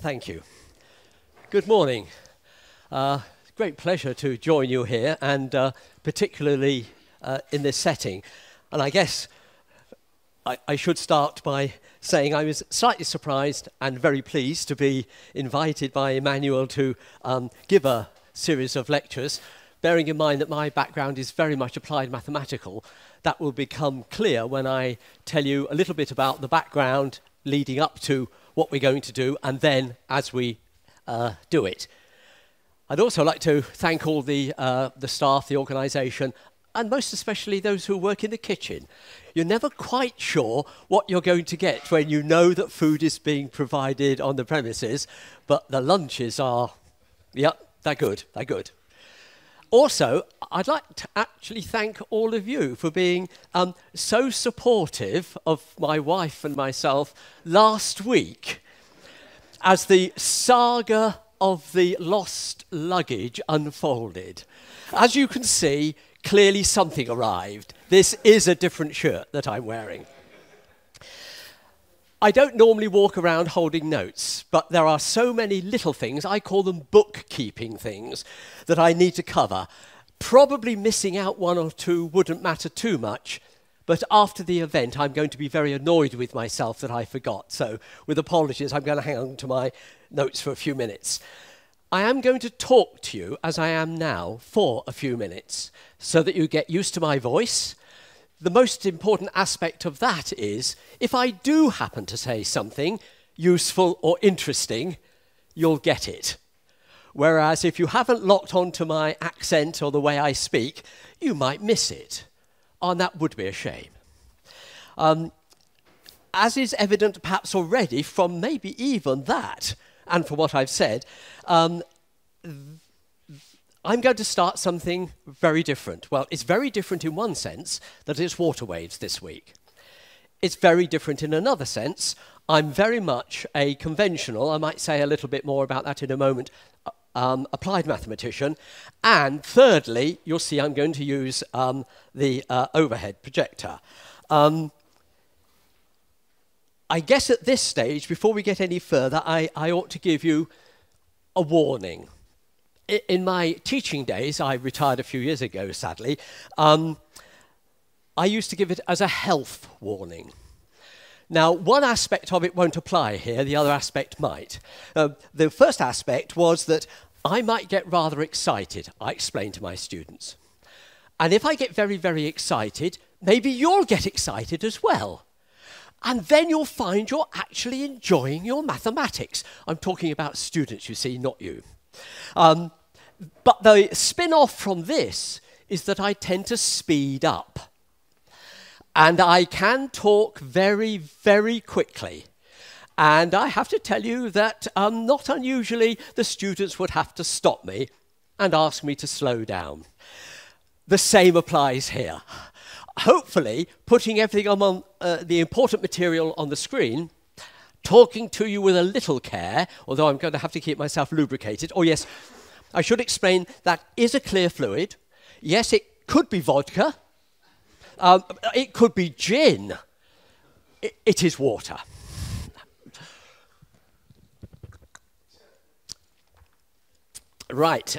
Thank you. Good morning. Great pleasure to join you here, and particularly in this setting. And I guess I should start by saying I was slightly surprised and very pleased to be invited by Emmanuel to give a series of lectures, bearing in mind that my background is very much applied mathematical. That will become clear when I tell you a little bit about the background leading up to what we're going to do, and then as we do it. I'd also like to thank all the staff, the organisation, and most especially those who work in the kitchen. You're never quite sure what you're going to get when you know that food is being provided on the premises, but the lunches are, yeah, they're good, they're good. Also, I'd like to actually thank all of you for being so supportive of my wife and myself last week as the saga of the lost luggage unfolded. As you can see, clearly something arrived. This is a different shirt that I'm wearing. I don't normally walk around holding notes, but there are so many little things, I call them bookkeeping things, that I need to cover. Probably missing out one or two wouldn't matter too much, but after the event I'm going to be very annoyed with myself that I forgot. So with apologies, I'm going to hang on to my notes for a few minutes. I am going to talk to you as I am now for a few minutes so that you get used to my voice. The most important aspect of that is, if I do happen to say something useful or interesting, you'll get it. Whereas if you haven't locked onto my accent or the way I speak, you might miss it. And that would be a shame. As is evident perhaps already from maybe even that, and from what I've said, I'm going to start something very different. Well, it's very different in one sense, that it's water waves this week. It's very different in another sense. I'm very much a conventional, I might say a little bit more about that in a moment, applied mathematician. And thirdly, you'll see I'm going to use the overhead projector. I guess at this stage, before we get any further, I ought to give you a warning. In my teaching days, I retired a few years ago, sadly, I used to give it as a health warning. Now, one aspect of it won't apply here, the other aspect might. The first aspect was that I might get rather excited, I explained to my students. And if I get very, very excited, maybe you'll get excited as well. And then you'll find you're actually enjoying your mathematics. I'm talking about students, you see, not you. But the spin-off from this is that I tend to speed up. And I can talk very, very quickly. And I have to tell you that not unusually the students would have to stop me and ask me to slow down. The same applies here. Hopefully, putting everything on the important material on the screen, talking to you with a little care, although I'm going to have to keep myself lubricated. Oh yes, I should explain that is a clear fluid. Yes, it could be vodka. It could be gin. It is water. Right,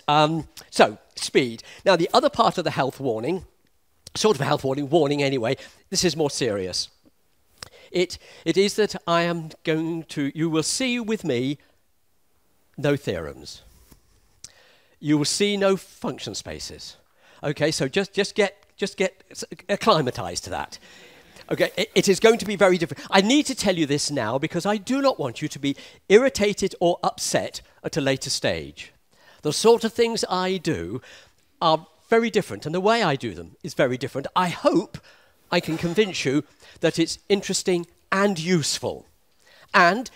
so speed. Now the other part of the health warning, sort of a health warning anyway, this is more serious. It is that I am going to, you will see with me, no theorems. You will see no function spaces. Okay, so just get acclimatized to that. Okay, it is going to be very different. I need to tell you this now because I do not want you to be irritated or upset at a later stage. The sort of things I do are very different, and the way I do them is very different. I hope I can convince you that it's interesting and useful, and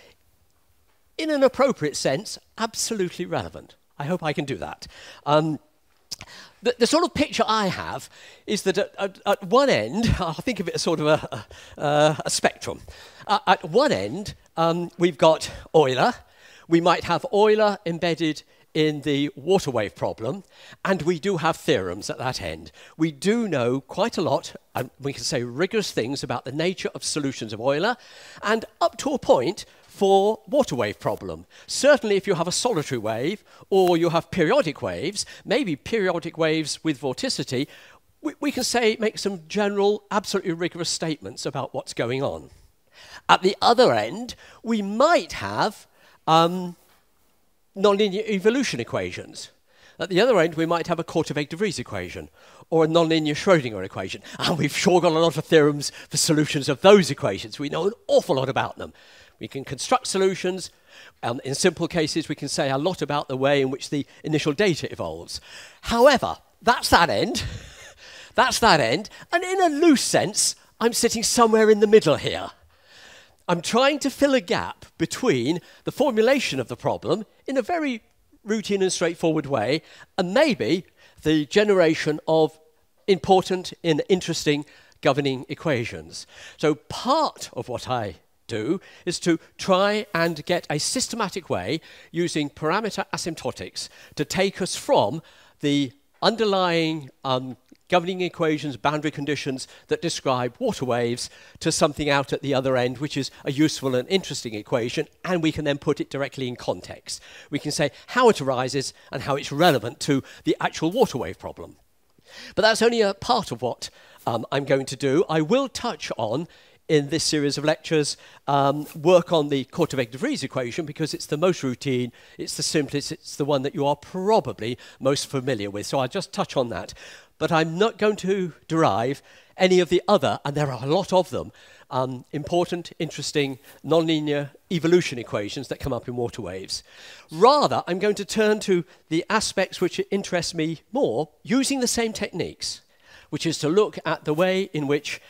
in an appropriate sense, absolutely relevant. I hope I can do that. The sort of picture I have is that at one end, I'll think of it as sort of a spectrum. At one end, we've got Euler. We might have Euler embedded in the water wave problem, and we do have theorems at that end. We do know quite a lot, and we can say rigorous things about the nature of solutions of Euler, and up to a point, for water wave problem. Certainly if you have a solitary wave or you have periodic waves, maybe periodic waves with vorticity, we can say, make some general, absolutely rigorous statements about what's going on. At the other end, we might have nonlinear evolution equations. At the other end, we might have a Korteweg-de Vries equation or a nonlinear Schrödinger equation. And we've sure got a lot of theorems for solutions of those equations. We know an awful lot about them. We can construct solutions. In simple cases, we can say a lot about the way in which the initial data evolves. However, that's that end. That's that end. And in a loose sense, I'm sitting somewhere in the middle here. I'm trying to fill a gap between the formulation of the problem in a very routine and straightforward way, and maybe the generation of important and interesting governing equations. So part of what I do is to try and get a systematic way using parameter asymptotics to take us from the underlying governing equations, boundary conditions that describe water waves to something out at the other end, which is a useful and interesting equation, and we can then put it directly in context. We can say how it arises and how it's relevant to the actual water wave problem. But that's only a part of what I'm going to do. I will touch on, in this series of lectures, work on the Korteweg-de Vries equation because it's the most routine, it's the simplest, it's the one that you are probably most familiar with. So I'll just touch on that. But I'm not going to derive any of the other, and there are a lot of them, important, interesting, nonlinear evolution equations that come up in water waves. Rather, I'm going to turn to the aspects which interest me more using the same techniques, which is to look at the way in which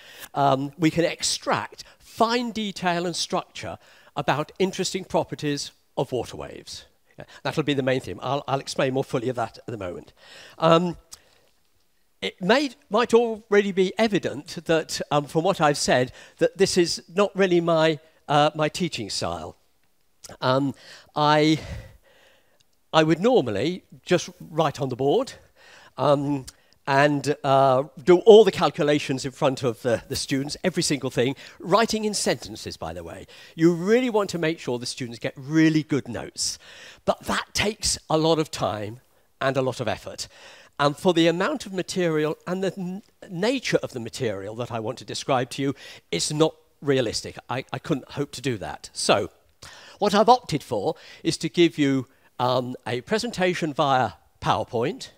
we can extract fine detail and structure about interesting properties of water waves. Yeah, that'll be the main theme. I'll explain more fully of that at the moment. It might already be evident that, from what I've said, that this is not really my teaching style. I would normally just write on the board and do all the calculations in front of the students, every single thing, writing in sentences, by the way. You really want to make sure the students get really good notes. But that takes a lot of time and a lot of effort. And for the amount of material and the nature of the material that I want to describe to you, it's not realistic. I couldn't hope to do that. So what I've opted for is to give you a presentation via PowerPoint.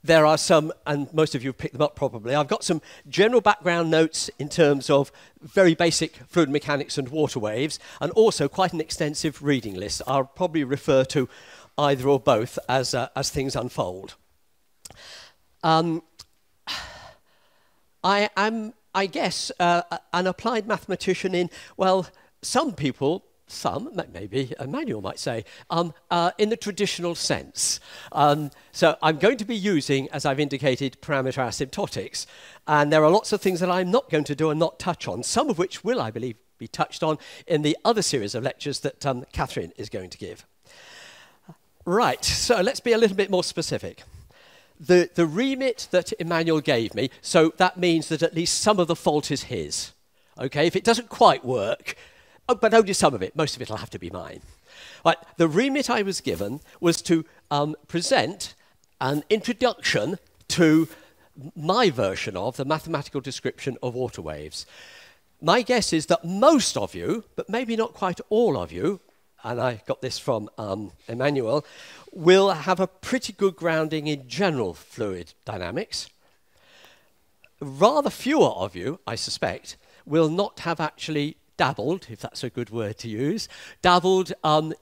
There are some, and most of you have picked them up probably, I've got some general background notes in terms of very basic fluid mechanics and water waves, and also quite an extensive reading list. I'll probably refer to either or both as things unfold. I am, I guess, an applied mathematician in, well, some people, maybe Emmanuel might say, in the traditional sense. So I'm going to be using, as I've indicated, parameter asymptotics. And there are lots of things that I'm not going to do and not touch on, some of which will, I believe, be touched on in the other series of lectures that Catherine is going to give. Right, so let's be a little bit more specific. The remit that Emmanuel gave me, so that means that at least some of the fault is his. Okay, if it doesn't quite work, but only some of it, most of it will have to be mine. Right, the remit I was given was to present an introduction to my version of the mathematical description of water waves. My guess is that most of you, but maybe not quite all of you, and I got this from Emmanuel, will have a pretty good grounding in general fluid dynamics. Rather fewer of you, I suspect, will not have actually dabbled, if that's a good word to use, dabbled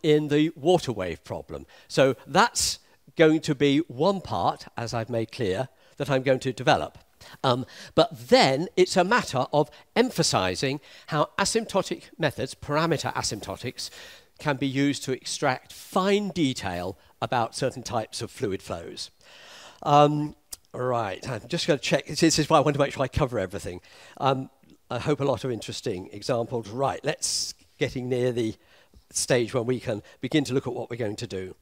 in the water wave problem. So that's going to be one part, as I've made clear, that I'm going to develop. But then it's a matter of emphasizing how asymptotic methods, parameter asymptotics, can be used to extract fine detail about certain types of fluid flows. Right, I'm just going to check. This is why I want to make sure I cover everything. I hope a lot of interesting examples. Right, let's getting near the stage when we can begin to look at what we're going to do.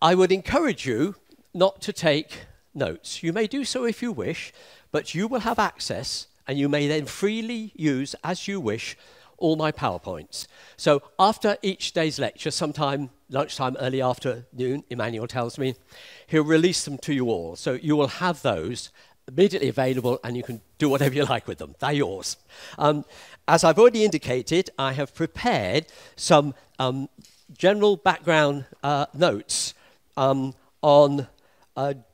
I would encourage you not to take notes. You may do so if you wish, but you will have access and you may then freely use, as you wish, all my PowerPoints. So after each day's lecture, sometime lunchtime, early afternoon, Emmanuel tells me, he'll release them to you all. So you will have those immediately available, and you can do whatever you like with them. They're yours. As I've already indicated, I have prepared some general background notes on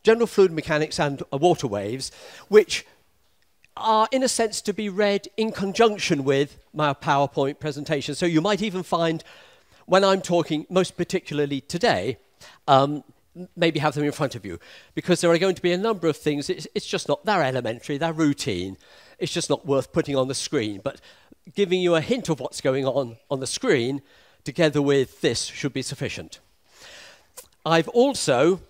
general fluid mechanics and water waves, which are, in a sense, to be read in conjunction with my PowerPoint presentation. So you might even find, when I'm talking, most particularly today, maybe have them in front of you, because there are going to be a number of things. It's just not, they're elementary, they're routine. It's just not worth putting on the screen. But giving you a hint of what's going on the screen, together with this, should be sufficient. I've also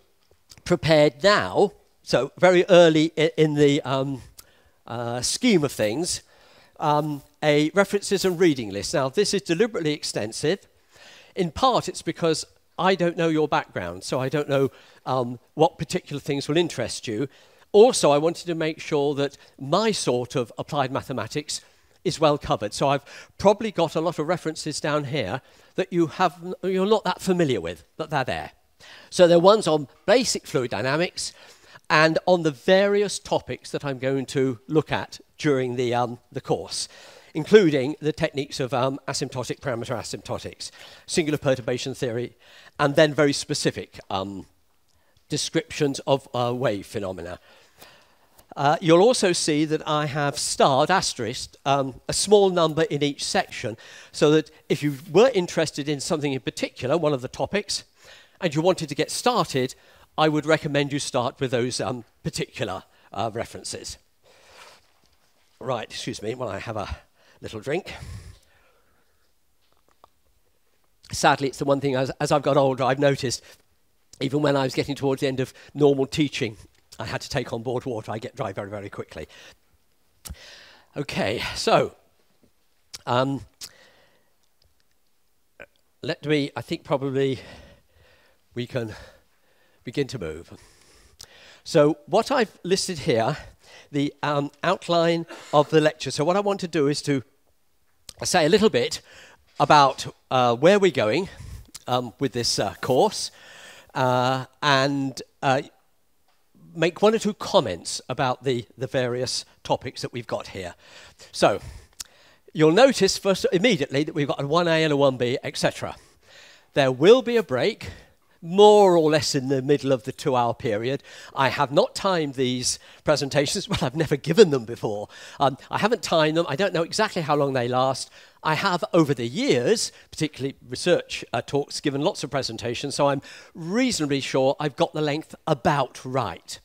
prepared now, so very early in the scheme of things, a references and reading list. Now, this is deliberately extensive. In part, it's because I don't know your background, so I don't know what particular things will interest you. Also, I wanted to make sure that my sort of applied mathematics is well covered. So I've probably got a lot of references down here that you're not that familiar with, but they're there. So there are ones on basic fluid dynamics and on the various topics that I'm going to look at during the course, including the techniques of asymptotic parameter asymptotics, singular perturbation theory, and then very specific descriptions of wave phenomena. You'll also see that I have starred, asterisked, a small number in each section, so that if you were interested in something in particular, one of the topics, and you wanted to get started, I would recommend you start with those particular references. Right, excuse me, while I have a little drink. Sadly, it's the one thing, as I've got older, I've noticed, even when I was getting towards the end of normal teaching, I had to take on board water. I get dry very, very quickly. Okay, so I think probably we can begin to move. So what I've listed here, the outline of the lecture. So what I want to do is to say a little bit about where we're going with this course, and make one or two comments about the various topics that we've got here. So you'll notice first immediately that we've got a 1A and a 1B, etc. There will be a break, more or less in the middle of the 2-hour period. I have not timed these presentations. Well, I've never given them before. I haven't timed them. I don't know exactly how long they last. I have, over the years, particularly research talks, given lots of presentations, so I'm reasonably sure I've got the length about right.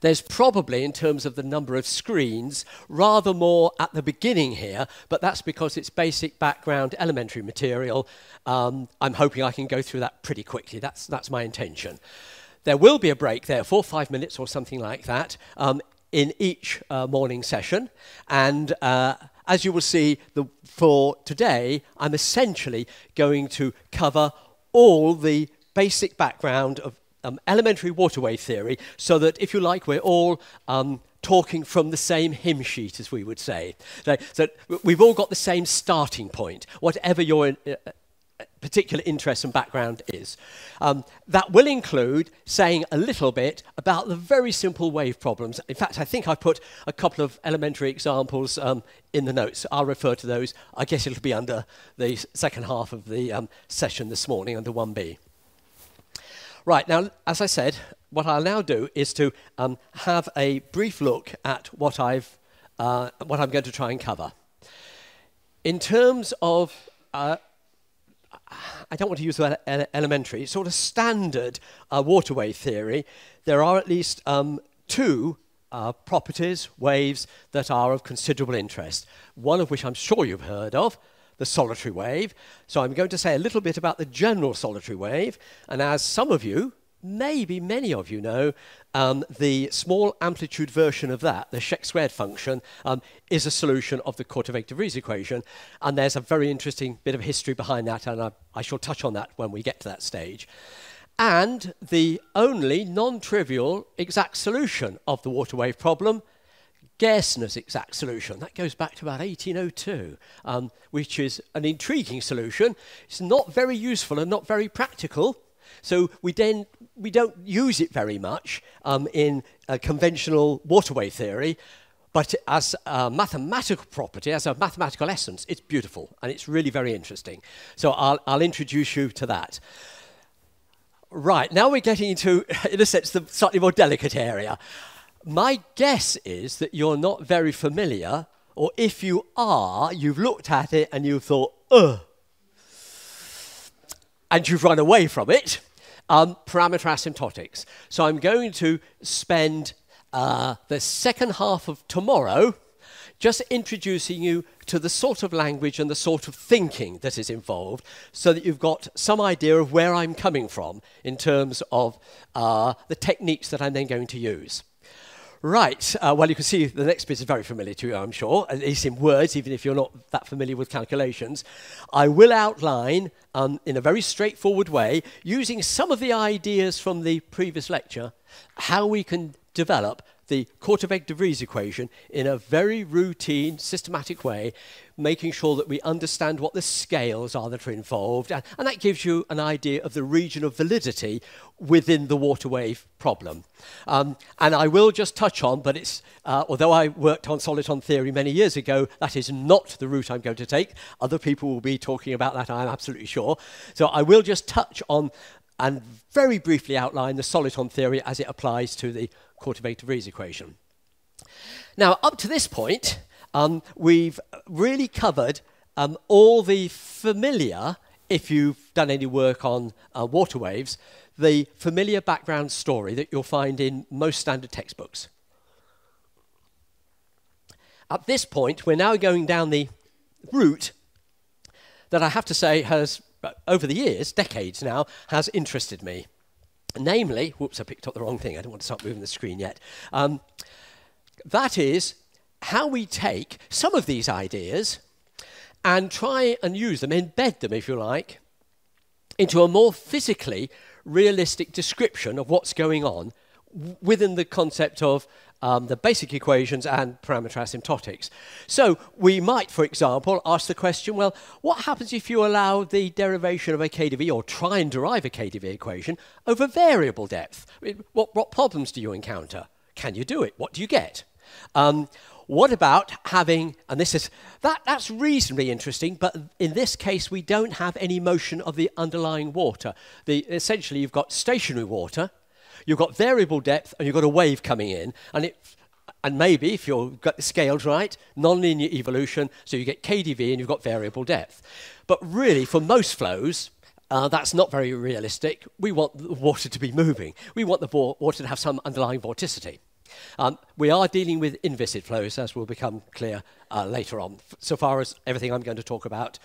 There's probably, in terms of the number of screens, rather more at the beginning here, but that's because it's basic background elementary material. I'm hoping I can go through that pretty quickly. That's my intention. There will be a break, therefore, 5 minutes or something like that, in each morning session. And as you will see, for today, I'm essentially going to cover all the basic background of elementary water wave theory, so that, if you like, we're all talking from the same hymn sheet, as we would say. So we've all got the same starting point, whatever your particular interest and background is. That will include saying a little bit about the very simple wave problems. In fact, I think I put a couple of elementary examples in the notes. I'll refer to those. I guess it'll be under the second half of the session this morning, under 1B. Right, now, as I said, what I'll now do is to have a brief look at what I'm going to try and cover. In terms of I don't want to use the word elementary, sort of standard water wave theory, there are at least two properties, waves, that are of considerable interest. One of which I'm sure you've heard of, the solitary wave. So I'm going to say a little bit about the general solitary wave, and as some of you, maybe many of you know, the small amplitude version of that, the Sheck squared function, is a solution of the Korteweg-de Vries equation, and there's a very interesting bit of history behind that, and I shall touch on that when we get to that stage. And the only non-trivial exact solution of the water wave problem, Gersner's exact solution. That goes back to about 1802, which is an intriguing solution. It's not very useful and not very practical, so we don't use it very much in conventional waterway theory, but as a mathematical property, as a mathematical essence, it's beautiful, and it's really very interesting. So I'll introduce you to that. Right, now we're getting into, in a sense, the slightly more delicate area. My guess is that you're not very familiar, or if you are, you've looked at it and you've thought, ugh, and you've run away from it. Parameter asymptotics. So I'm going to spend the second half of tomorrow just introducing you to the sort of language and the sort of thinking that is involved, so that you've got some idea of where I'm coming from in terms of the techniques that I'm then going to use. Right, well, you can see the next bit is very familiar to you, I'm sure, at least in words, even if you're not that familiar with calculations. I will outline, in a very straightforward way, using some of the ideas from the previous lecture, how we can develop the Korteweg-de Vries equation in a very routine, systematic way, making sure that we understand what the scales are that are involved, and that gives you an idea of the region of validity within the water wave problem. And I will just touch on, but it's, although I worked on soliton theory many years ago, that is not the route I'm going to take. Other people will be talking about that, I'm absolutely sure. So I will just touch on and very briefly outline the soliton theory as it applies to the Korteweg-de Vries equation. Now, up to this point, we've really covered all the familiar, if you've done any work on water waves, the familiar background story that you'll find in most standard textbooks. At this point, we're now going down the route that I have to say has, over the years, decades now, has interested me. Namely, whoops, I picked up the wrong thing. I don't want to start moving the screen yet. That is how we take some of these ideas and try and use them, embed them, if you like, into a more physically realistic description of what's going on within the concept of the basic equations and parameter asymptotics. So we might, for example, ask the question, well, what happens if you allow the derivation of a KdV, or try and derive a KdV equation, over variable depth? I mean, what problems do you encounter? Can you do it? What do you get? What about having, and this is, that's reasonably interesting, but in this case we don't have any motion of the underlying water. Essentially you've got stationary water, you've got variable depth, and you've got a wave coming in, and maybe, if you've got the scales right, nonlinear evolution, so you get KdV and you've got variable depth. But really, for most flows, that's not very realistic. We want the water to be moving. We want the water to have some underlying vorticity. We are dealing with inviscid flows, as will become clear later on, so far as everything I'm going to talk about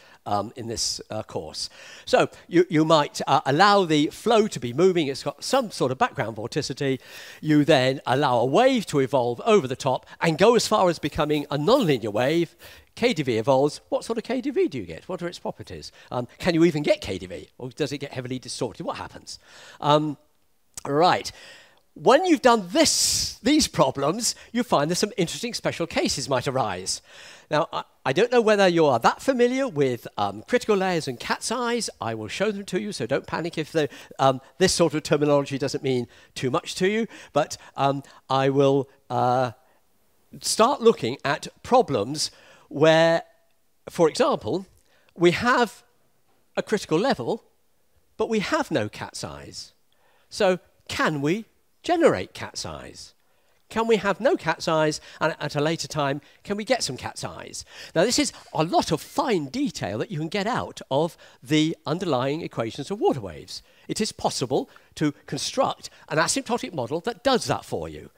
in this course. So you might allow the flow to be moving. It's got some sort of background vorticity. You then allow a wave to evolve over the top and go as far as becoming a nonlinear wave. KdV evolves. What sort of KdV do you get? What are its properties? Can you even get KdV, or does it get heavily distorted? What happens? Right. When you've done these problems, you find that some interesting special cases might arise. Now, I don't know whether you are that familiar with critical layers and cat's eyes. I will show them to you, so don't panic if this sort of terminology doesn't mean too much to you. But I will start looking at problems where, for example, we have a critical level, but we have no cat's eyes. So can we generate cat's eyes? Can we have no cat's eyes, and at a later time, can we get some cat's eyes? Now, this is a lot of fine detail that you can get out of the underlying equations of water waves. It is possible to construct an asymptotic model that does that for you.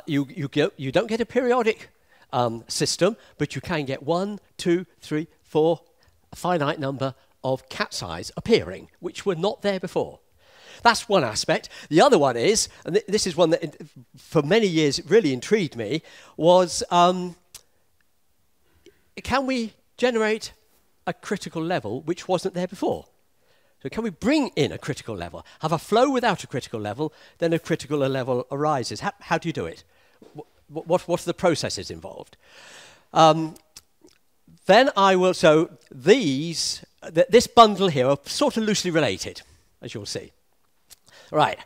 You don't get a periodic system, but you can get 1, 2, 3, 4, a finite number of cat's eyes appearing, which were not there before. That's one aspect. The other one is, and this is one that for many years really intrigued me, was can we generate a critical level which wasn't there before? So can we bring in a critical level, have a flow without a critical level, then a critical level arises? How do you do it? what are the processes involved? Then I will, so this bundle here are sort of loosely related, as you'll see. Right.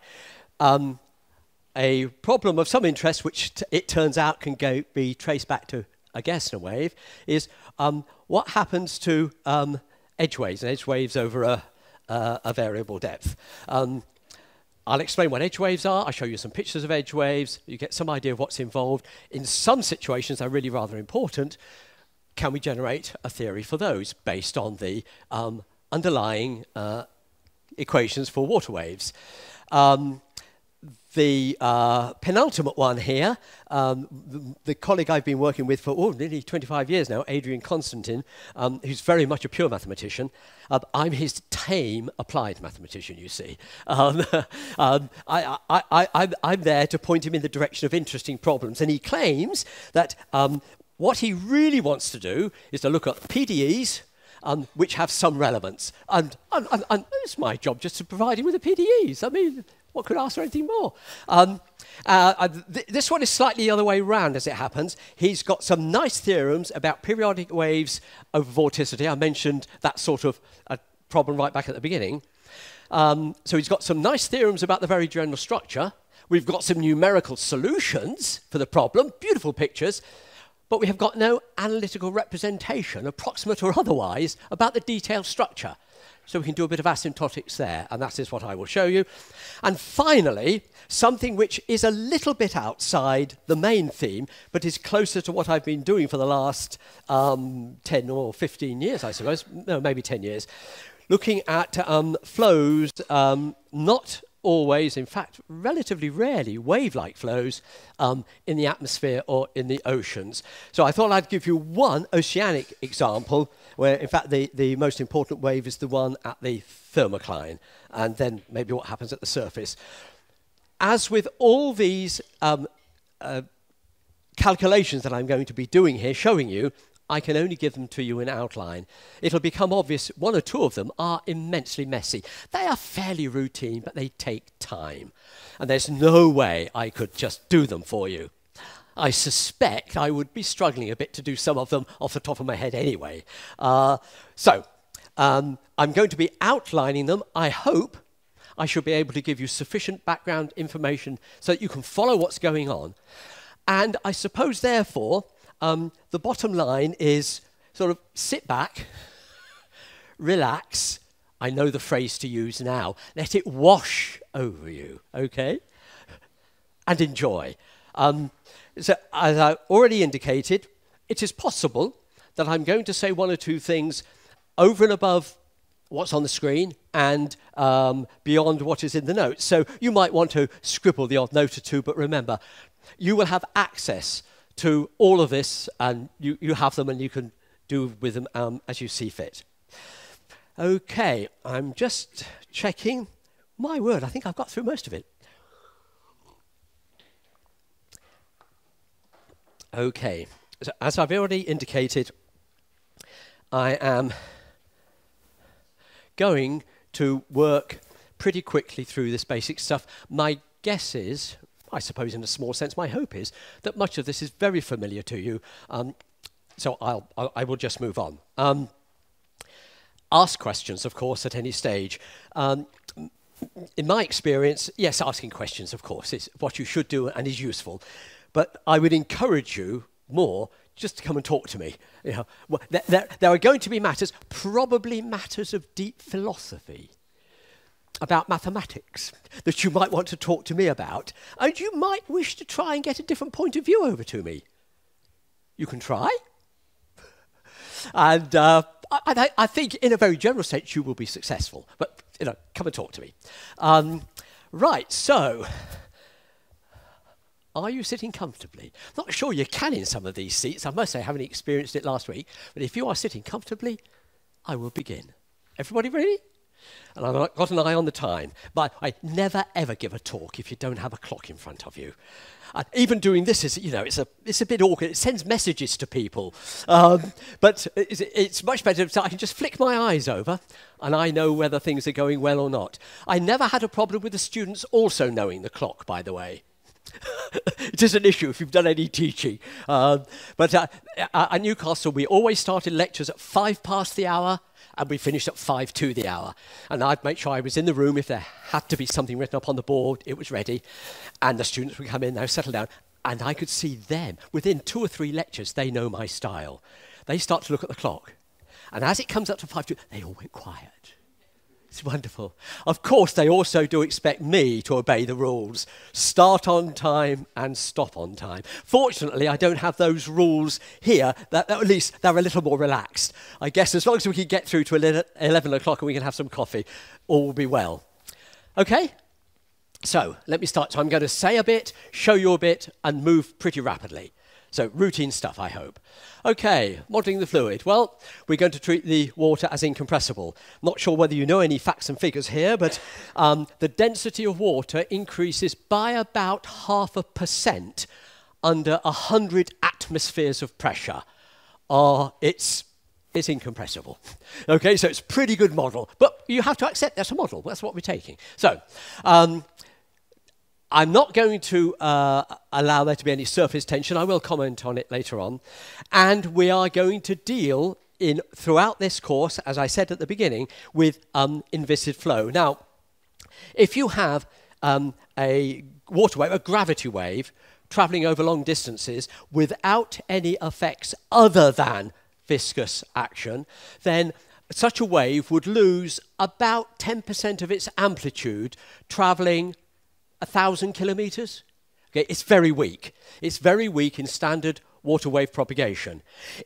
A problem of some interest, which it turns out can be traced back to a Gessner wave, is what happens to edge waves over a variable depth. I'll explain what edge waves are. I'll show you some pictures of edge waves. You get some idea of what's involved. In some situations, they're really rather important. Can we generate a theory for those based on the underlying equations for water waves? The penultimate one here, the colleague I've been working with for nearly 25 years now, Adrian Constantin, who's very much a pure mathematician. I'm his tame applied mathematician, you see. I'm there to point him in the direction of interesting problems, and he claims that what he really wants to do is to look at PDEs, which have some relevance. And it's my job just to provide him with the PDEs. I mean, what could I ask for anything more? This one is slightly the other way around, as it happens. He's got some nice theorems about periodic waves over vorticity. I mentioned that sort of problem right back at the beginning. So he's got some nice theorems about the very general structure. We've got some numerical solutions for the problem, beautiful pictures, but we have got no analytical representation, approximate or otherwise, about the detailed structure. So we can do a bit of asymptotics there, and that is what I will show you. And finally, something which is a little bit outside the main theme, but is closer to what I've been doing for the last 10 or 15 years, I suppose, no, maybe 10 years, looking at flows, not always, in fact, relatively rarely, wave-like flows in the atmosphere or in the oceans. So I thought I'd give you one oceanic example where, in fact, the most important wave is the one at the thermocline, and then maybe what happens at the surface. As with all these calculations that I'm going to be doing here, showing you, I can only give them to you in outline. It'll become obvious one or two of them are immensely messy. They are fairly routine, but they take time. And there's no way I could just do them for you. I suspect I would be struggling a bit to do some of them off the top of my head anyway. I'm going to be outlining them. I hope I should be able to give you sufficient background information so that you can follow what's going on. And I suppose, therefore, the bottom line is sort of sit back, relax. I know the phrase to use now. Let it wash over you, okay? And enjoy. So as I already indicated, it is possible that I'm going to say one or two things over and above what's on the screen and beyond what is in the notes. So you might want to scribble the odd note or two, but remember, you will have access to all of this, and you have them and you can do with them as you see fit. Okay, I'm just checking. My word, I think I've got through most of it. Okay, so as I've already indicated, I am going to work pretty quickly through this basic stuff. My guess is, I suppose in a small sense, my hope is that much of this is very familiar to you, so I will just move on. Ask questions, of course, at any stage. In my experience, yes, asking questions, of course, is what you should do and is useful, but I would encourage you more just to come and talk to me. You know, well, there are going to be matters, probably matters of deep philosophy, about mathematics that you might want to talk to me about, and you might wish to try and get a different point of view over to me. You can try. And I think in a very general sense you will be successful, but you know, come and talk to me. Right, so are you sitting comfortably? Not sure you can in some of these seats. I must say I haven't experienced it last week, but if you are sitting comfortably, I will begin. Everybody ready? And I've got an eye on the time. But I never, ever give a talk if you don't have a clock in front of you. Even doing this is, you know, it's a bit awkward. It sends messages to people. But it's much better so I can just flick my eyes over and I know whether things are going well or not. I never had a problem with the students also knowing the clock, by the way. It is an issue if you've done any teaching. But at Newcastle, we always started lectures at 5 past the hour, and we finished at 5 to the hour. And I'd make sure I was in the room. If there had to be something written up on the board, it was ready. And the students would come in, they'd settle down, and I could see them. Within 2 or 3 lectures, they know my style. They start to look at the clock. And as it comes up to 5 to, they all went quiet. It's wonderful. Of course, they also do expect me to obey the rules. Start on time and stop on time. Fortunately, I don't have those rules here. At least they're a little more relaxed. I guess as long as we can get through to 11 o'clock and we can have some coffee, all will be well. Okay? So, let me start. So I'm going to say a bit, show you a bit, and move pretty rapidly. So, routine stuff, I hope. Okay, modelling the fluid. Well, we're going to treat the water as incompressible. Not sure whether you know any facts and figures here, but the density of water increases by about 0.5% under 100 atmospheres of pressure. It's incompressible. Okay, so it's a pretty good model, but you have to accept that's a model. That's what we're taking. So, I'm not going to allow there to be any surface tension. I will comment on it later on. And we are going to deal throughout this course, as I said at the beginning, with inviscid flow. Now, if you have a water wave, a gravity wave, travelling over long distances without any effects other than viscous action, then such a wave would lose about 10% of its amplitude travelling 1,000 kilometers. Okay, it's very weak. It's very weak in standard water wave propagation.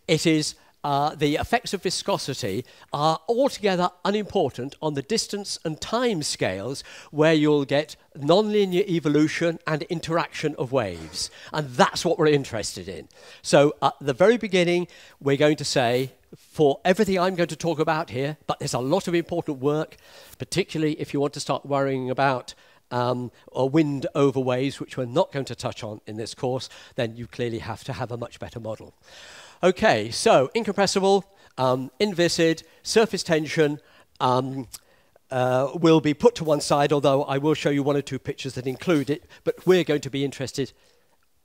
It is the effects of viscosity are altogether unimportant on the distance and time scales where you'll get nonlinear evolution and interaction of waves. And that's what we're interested in. So at the very beginning, we're going to say, for everything I'm going to talk about here, but there's a lot of important work, particularly if you want to start worrying about or wind over waves, which we're not going to touch on in this course, then you clearly have to have a much better model. Okay, so incompressible, inviscid, surface tension will be put to one side, although I will show you 1 or 2 pictures that include it, but we're going to be interested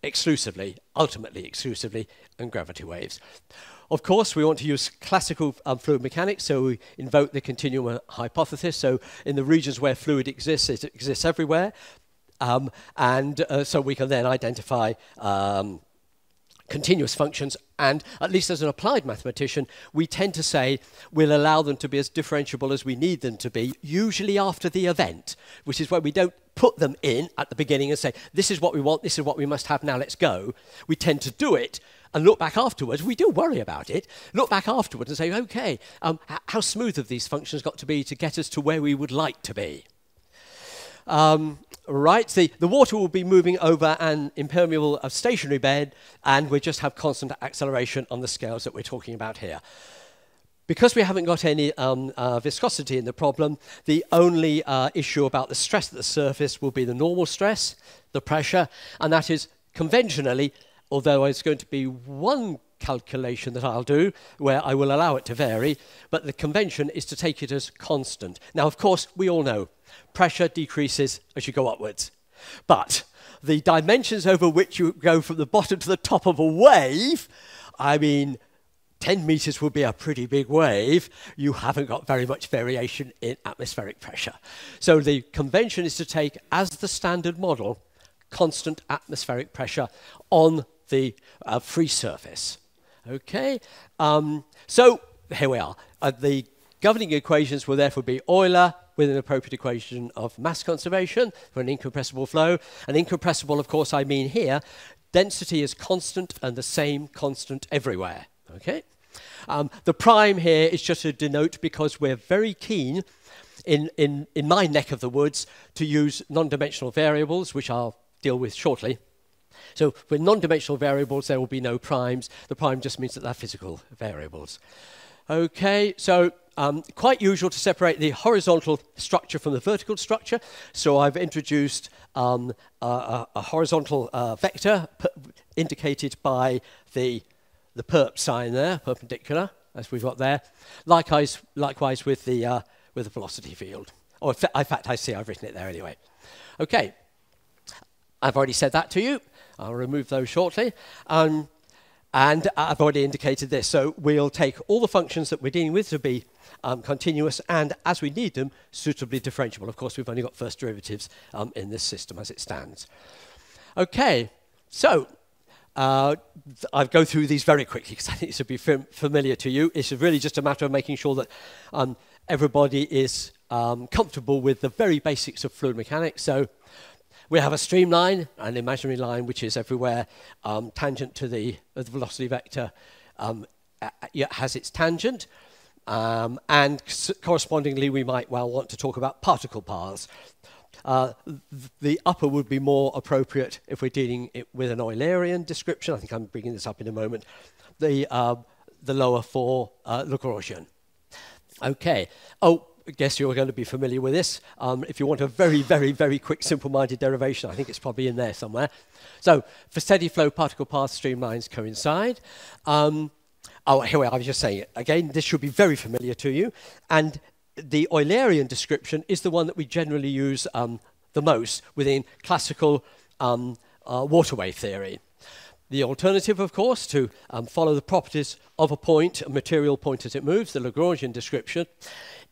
exclusively, ultimately exclusively, in gravity waves. Of course, we want to use classical fluid mechanics, so we invoke the continuum hypothesis. So in the regions where fluid exists, it exists everywhere. So we can then identify continuous functions, and at least as an applied mathematician, we tend to say we'll allow them to be as differentiable as we need them to be, usually after the event, which is where we don't put them in at the beginning and say, this is what we want, this is what we must have, now let's go. We tend to do it and look back afterwards. We do worry about it. Look back afterwards and say, okay, how smooth have these functions got to be to get us to where we would like to be? Right, the water will be moving over an impermeable stationary bed, and we just have constant acceleration on the scales that we're talking about here. Because we haven't got any viscosity in the problem, the only issue about the stress at the surface will be the normal stress, the pressure, and that is conventionally, although it's going to be one calculation that I'll do where I will allow it to vary, but the convention is to take it as constant. Now, of course, we all know pressure decreases as you go upwards, but the dimensions over which you go from the bottom to the top of a wave, I mean, 10 meters would be a pretty big wave. You haven't got very much variation in atmospheric pressure. So the convention is to take as the standard model constant atmospheric pressure on the free surface. Okay, so here we are. The governing equations will therefore be Euler with an appropriate equation of mass conservation for an incompressible flow. And incompressible, of course, I mean here, density is constant and the same constant everywhere. Okay, the prime here is just to denote, because we're very keen in my neck of the woods to use non-dimensional variables, which I'll deal with shortly. So with non-dimensional variables, there will be no primes. The prime just means that they're physical variables. Okay, so quite usual to separate the horizontal structure from the vertical structure. So I've introduced a horizontal vector indicated by the perp sign there, perpendicular, as we've got there. Likewise with the velocity field. Or in fact, I see I've written it there anyway. Okay. I've already said that to you. I'll remove those shortly. And I've already indicated this. So we'll take all the functions that we're dealing with to be continuous and, as we need them, suitably differentiable. Of course, we've only got first derivatives in this system as it stands. Okay, so I'll go through these very quickly because I think this will be familiar to you. It's really just a matter of making sure that everybody is comfortable with the very basics of fluid mechanics. So we have a streamline, an imaginary line, which is everywhere tangent to the velocity vector has its tangent. And correspondingly, we might well want to talk about particle paths. The upper would be more appropriate if we're dealing with an Eulerian description. I think I'm bringing this up in a moment. The lower for Lagrangian. Okay. Oh, I guess you're going to be familiar with this. If you want a very, very, very quick, simple-minded derivation, I think it's probably in there somewhere. So for steady flow, particle path streamlines coincide. Oh, here we are. I was just saying it. Again, this should be very familiar to you. And the Eulerian description is the one that we generally use the most within classical water wave theory. The alternative, of course, to follow the properties of a point, a material point as it moves, the Lagrangian description,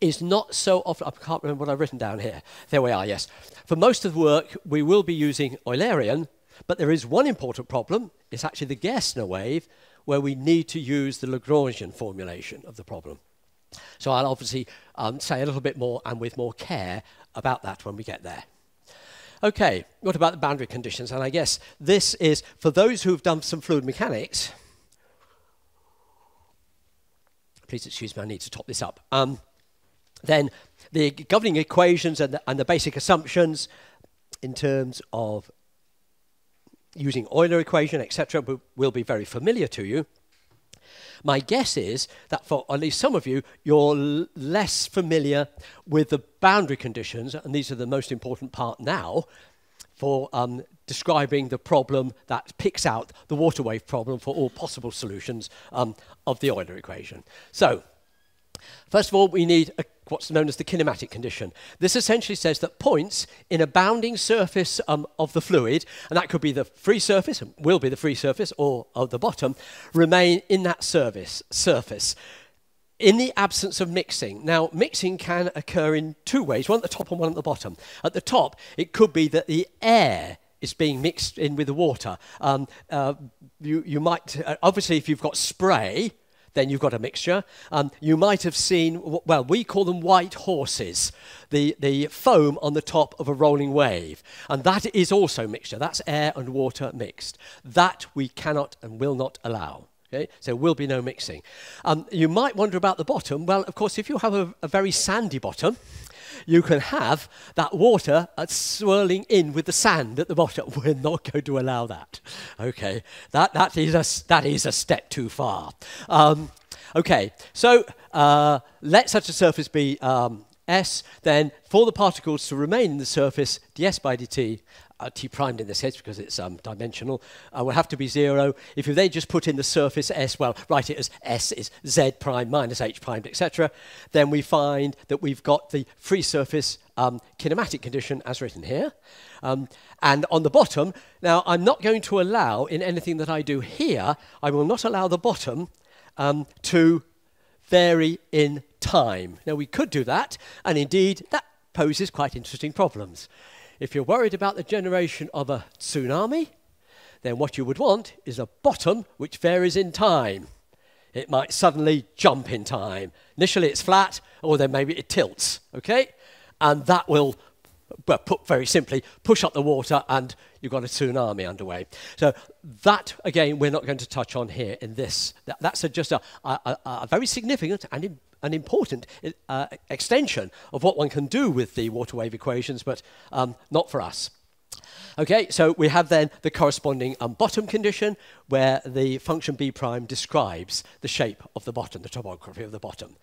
is not so often. I can't remember what I've written down here. There we are, yes. For most of the work, we will be using Eulerian, but there is one important problem. It's actually the Gerstner wave, where we need to use the Lagrangian formulation of the problem. So I'll obviously say a little bit more and with more care about that when we get there. Okay, what about the boundary conditions? And I guess this is, for those who've done some fluid mechanics, please excuse me, I need to top this up. Then the governing equations and the basic assumptions in terms of using Euler equation, etc., will be very familiar to you. My guess is that for at least some of you, you're less familiar with the boundary conditions, and these are the most important part now, for describing the problem that picks out the water wave problem for all possible solutions of the Euler equation. So, first of all, we need what's known as the kinematic condition. This essentially says that points in a bounding surface of the fluid, and that could be the free surface, will be the free surface, or of the bottom, remain in that surface in the absence of mixing. Now, mixing can occur in two ways, one at the top and one at the bottom. At the top, it could be that the air is being mixed in with the water. You might, obviously, if you've got spray, then you've got a mixture. You might have seen, well, we call them white horses, the foam on the top of a rolling wave. And that is also mixture. That's air and water mixed. That we cannot and will not allow. Okay? So there will be no mixing. You might wonder about the bottom. Well, of course, if you have a very sandy bottom, you can have that water swirling in with the sand at the bottom. We're not going to allow that. Okay, that is a step too far. Okay, so let such a surface be S. Then for the particles to remain in the surface, ds by dt, t primed in this case because it's dimensional, will have to be 0. If you then just put in the surface S, well, write it as S is Z prime minus H primed, etc., then we find that we've got the free surface kinematic condition as written here. And on the bottom, now I'm not going to allow, in anything that I do here, I will not allow the bottom to vary in time. Now we could do that, and indeed that poses quite interesting problems. If you're worried about the generation of a tsunami, then what you would want is a bottom which varies in time. It might suddenly jump in time. Initially it's flat, or then maybe it tilts, okay? And that will, well, put very simply, push up the water and you've got a tsunami underway. So that, again, we're not going to touch on here in this. That's just a very significant and an important extension of what one can do with the water wave equations, but not for us. Okay, so we have then the corresponding bottom condition where the function b prime describes the shape of the bottom, the topography of the bottom.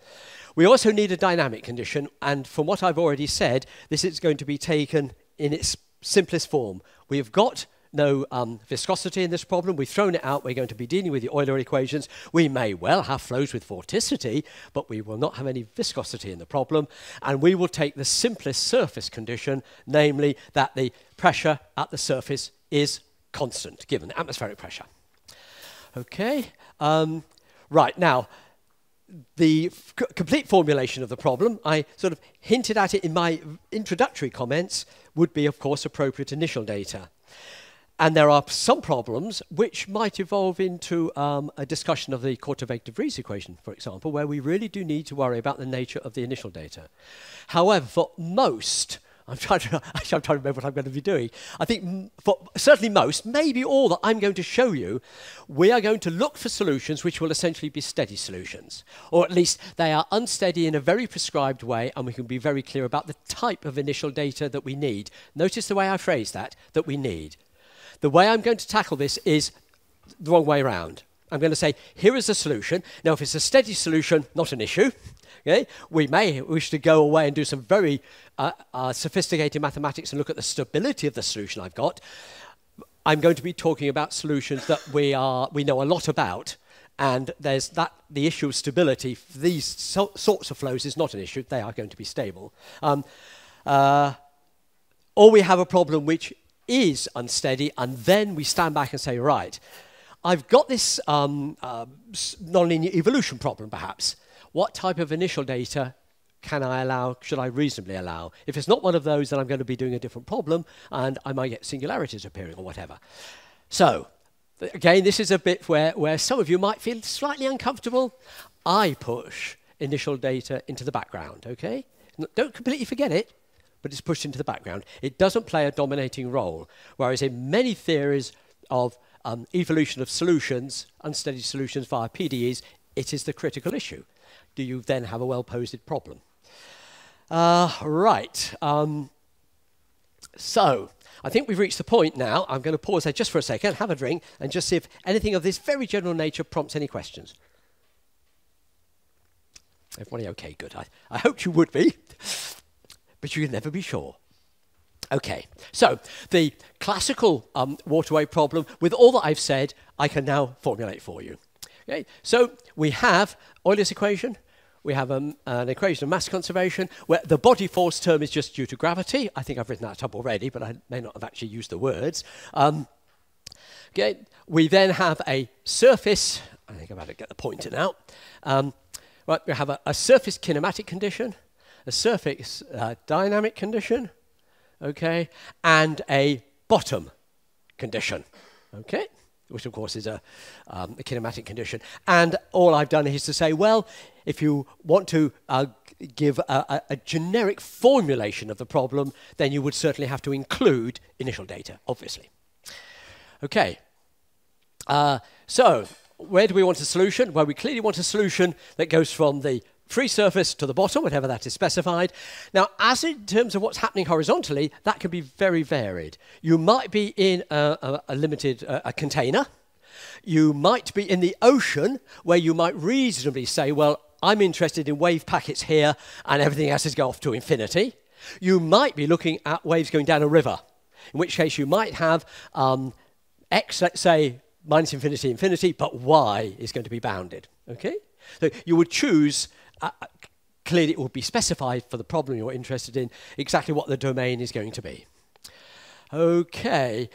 We also need a dynamic condition, and from what I've already said, this is going to be taken in its simplest form. We've got no viscosity in this problem. We've thrown it out. We're going to be dealing with the Euler equations. We may well have flows with vorticity, but we will not have any viscosity in the problem. And we will take the simplest surface condition, namely that the pressure at the surface is constant, given the atmospheric pressure. Okay, right, now, the complete formulation of the problem, I sort of hinted at it in my introductory comments, would be, of course, appropriate initial data. And there are some problems which might evolve into a discussion of the Korteweg-de Vries equation, for example, where we really do need to worry about the nature of the initial data. However, for most, I'm trying to remember what I'm going to be doing. I think for certainly most, maybe all that I'm going to show you, we are going to look for solutions which will essentially be steady solutions. Or at least they are unsteady in a very prescribed way, and we can be very clear about the type of initial data that we need. Notice the way I phrase that we need. The way I'm going to tackle this is the wrong way around. I'm going to say, here is the solution. Now, if it's a steady solution, not an issue. Okay? We may wish to go away and do some very sophisticated mathematics and look at the stability of the solution I've got. I'm going to be talking about solutions that we know a lot about, and there's the issue of stability for these sorts of flows is not an issue. They are going to be stable. Or we have a problem which is unsteady, and then we stand back and say, right, I've got this nonlinear evolution problem, perhaps. What type of initial data can I allow, should I reasonably allow? If it's not one of those, then I'm going to be doing a different problem, and I might get singularities appearing or whatever. So, again, this is a bit where some of you might feel slightly uncomfortable. I push initial data into the background, okay? Don't completely forget it, but it's pushed into the background. It doesn't play a dominating role, whereas in many theories of evolution of solutions, unsteady solutions via PDEs, it is the critical issue. Do you then have a well-posed problem? Right. So, I think we've reached the point now. I'm going to pause there just for a second, have a drink, and just see if anything of this very general nature prompts any questions. Everybody okay? Good. I hoped you would be. But you can never be sure. Okay, so the classical waterway problem, with all that I've said, I can now formulate for you. Okay, so we have Euler's equation, we have an equation of mass conservation, where the body force term is just due to gravity. I think I've written that up already, but I may not have actually used the words. Okay, we then have a surface, I think I'm about to get the pointer now. Right, we have a surface kinematic condition, a surface dynamic condition, okay, and a bottom condition, okay, which of course is a kinematic condition. And all I've done is to say, well, if you want to give a generic formulation of the problem, then you would certainly have to include initial data, obviously. Okay, so where do we want a solution? Well, we clearly want a solution that goes from the free surface to the bottom, whatever that is specified. Now, as in terms of what's happening horizontally, that can be very varied. You might be in a limited container. You might be in the ocean, where you might reasonably say, well, I'm interested in wave packets here, and everything else is go off to infinity. You might be looking at waves going down a river, in which case you might have x, let's say, minus infinity, infinity, but y is going to be bounded, okay? So you would choose, clearly it would be specified for the problem you're interested in, exactly what the domain is going to be. Okay,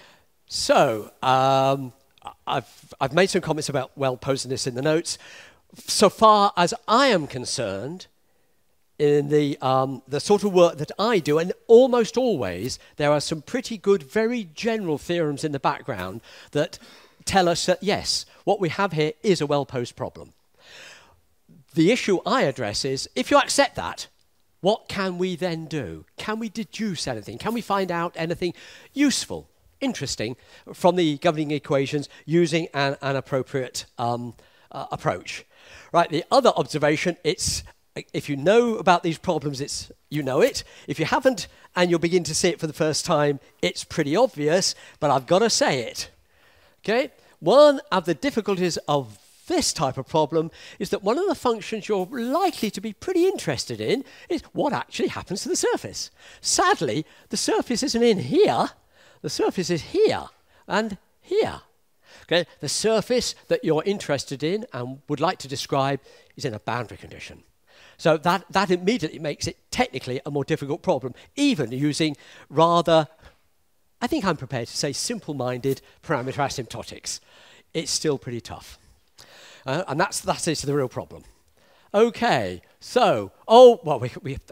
so I've made some comments about well-posedness in the notes. So far as I am concerned, in the sort of work that I do, and almost always, there are some pretty good, very general theorems in the background that tell us that, yes, what we have here is a well-posed problem. The issue I address is, if you accept that, what can we then do? Can we deduce anything? Can we find out anything useful, interesting, from the governing equations using an appropriate approach? Right, the other observation, it's, if you know about these problems, it's, you know it. If you haven't, and you'll begin to see it for the first time, it's pretty obvious, but I've got to say it. Okay? One of the difficulties of this type of problem is that one of the functions you're likely to be pretty interested in is what actually happens to the surface. Sadly, the surface isn't in here. The surface is here and here. Okay? The surface that you're interested in and would like to describe is in a boundary condition. So that immediately makes it technically a more difficult problem, even using rather I think I'm prepared to say simple-minded parameter asymptotics. It's still pretty tough. And that is the real problem. Okay, so, well,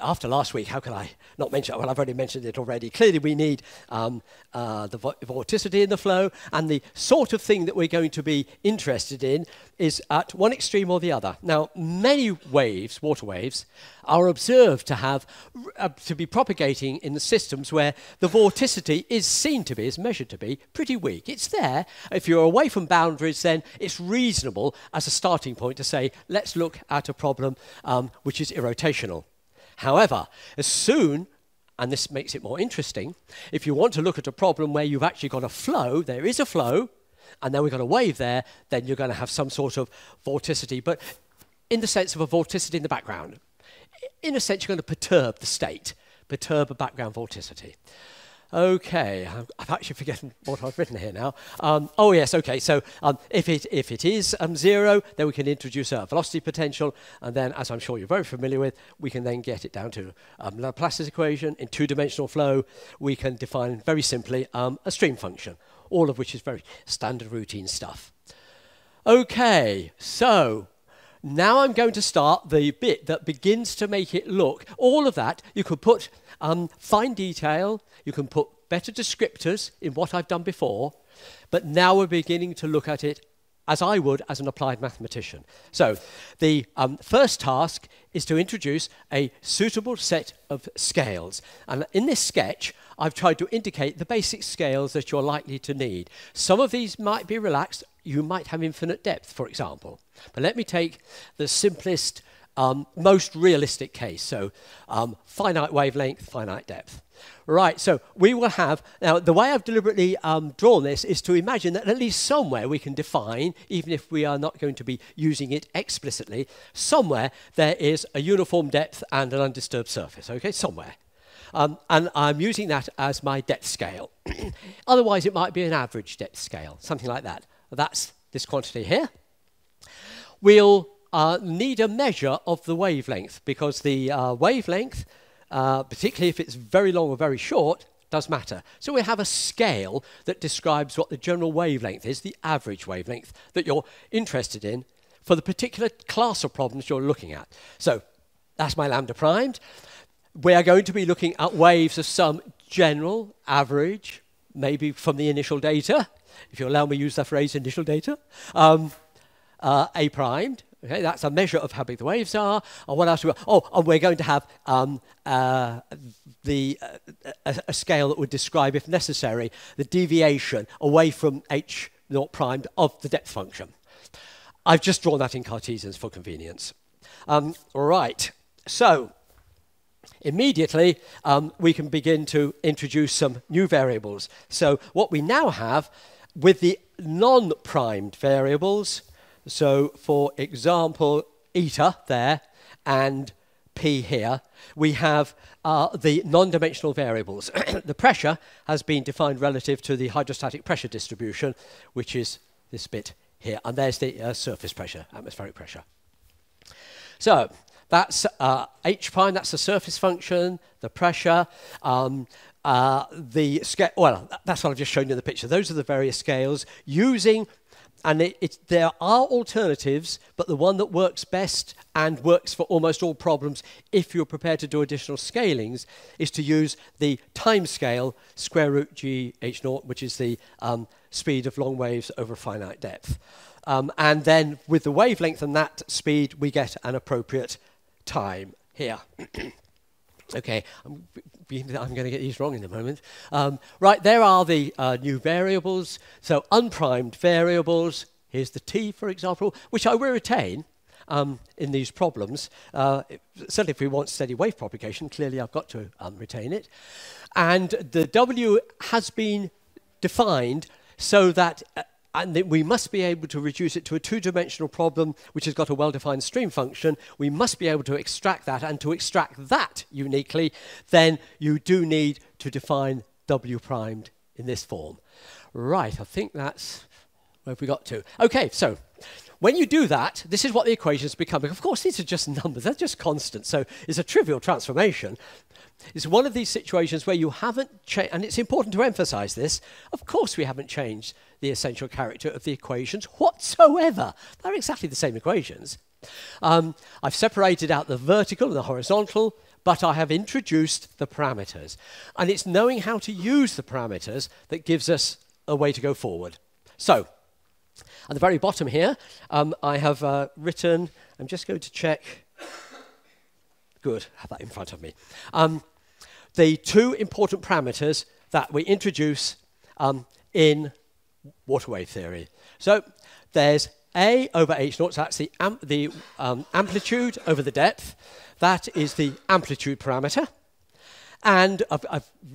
after last week, how can I not mention it? Well, I've already mentioned it already. Clearly, we need the vorticity in the flow, and the sort of thing that we're going to be interested in is at one extreme or the other. Now, many waves, water waves, are observed to be propagating in the systems where the vorticity is seen to be, is measured to be, pretty weak. It's there. If you're away from boundaries, then it's reasonable as a starting point to say, let's look at a problem which is irrotational. However, as soon, and this makes it more interesting, if you want to look at a problem where you've actually got a flow, there is a flow, and then we've got a wave there, then you're going to have some sort of vorticity, but in the sense of a vorticity in the background. In a sense, you're going to perturb the state, perturb a background vorticity. Okay, I've actually forgotten what I've written here now. Oh yes, okay, so if it is 0, then we can introduce a velocity potential, and then, as I'm sure you're very familiar with, we can then get it down to Laplace's equation. In two-dimensional flow, we can define very simply a stream function, all of which is very standard routine stuff. Okay, so now I'm going to start the bit that begins to make it look, all of that, you could put fine detail, you can put better descriptors in what I've done before, but now we're beginning to look at it as I would as an applied mathematician. So the first task is to introduce a suitable set of scales. And in this sketch, I've tried to indicate the basic scales that you're likely to need. Some of these might be relaxed. You might have infinite depth, for example. But let me take the simplest, most realistic case. So finite wavelength, finite depth. Right, so we will have, now the way I've deliberately drawn this is to imagine that at least somewhere we can define, even if we are not going to be using it explicitly, somewhere there is a uniform depth and an undisturbed surface, okay, somewhere. And I'm using that as my depth scale. Otherwise it might be an average depth scale, something like that. That's this quantity here. We'll need a measure of the wavelength, because the wavelength, particularly if it's very long or very short, does matter. So we have a scale that describes what the general wavelength is, the average wavelength that you're interested in for the particular class of problems you're looking at. So that's my lambda primed. We are going to be looking at waves of some general, average, maybe from the initial data, if you allow me to use that phrase, initial data, A primed. Okay, that's a measure of how big the waves are. And what else? And we're going to have a scale that would describe, if necessary, the deviation away from h naught primed of the depth function. I've just drawn that in Cartesians for convenience. Right, so immediately we can begin to introduce some new variables. So what we now have with the non-primed variables, so for example, eta there and p here, we have the non-dimensional variables. The pressure has been defined relative to the hydrostatic pressure distribution, which is this bit here. And there's the surface pressure, atmospheric pressure. So that's h prime, that's the surface function, the pressure, the scale, well, that's what I've just shown you in the picture. Those are the various scales using, and there are alternatives, but the one that works best and works for almost all problems, if you're prepared to do additional scalings, is to use the time scale square root g h naught, which is the speed of long waves over finite depth. And then with the wavelength and that speed, we get an appropriate time here. Okay, I'm going to get these wrong in a moment. Right, there are the new variables. So unprimed variables, here's the t, for example, which I will retain in these problems. Certainly if we want steady wave propagation, clearly I've got to retain it. And the w has been defined so that and we must be able to reduce it to a two-dimensional problem which has got a well-defined stream function. We must be able to extract that, and to extract that uniquely, then you do need to define w primed in this form. Right, I think that's Where have we got to? Okay, so when you do that, this is what the equations become. Of course, these are just numbers. They're just constants. So it's a trivial transformation. It's one of these situations where you haven't changed, and it's important to emphasize this. Of course, we haven't changed the essential character of the equations whatsoever. They're exactly the same equations. I've separated out the vertical and the horizontal, but I have introduced the parameters. And it's knowing how to use the parameters that gives us a way to go forward. So, at the very bottom here, I have written, I'm just going to check. Good, I have that in front of me. The two important parameters that we introduce in water wave theory. So there's A over h naught, so that's the amplitude over the depth. That is the amplitude parameter. And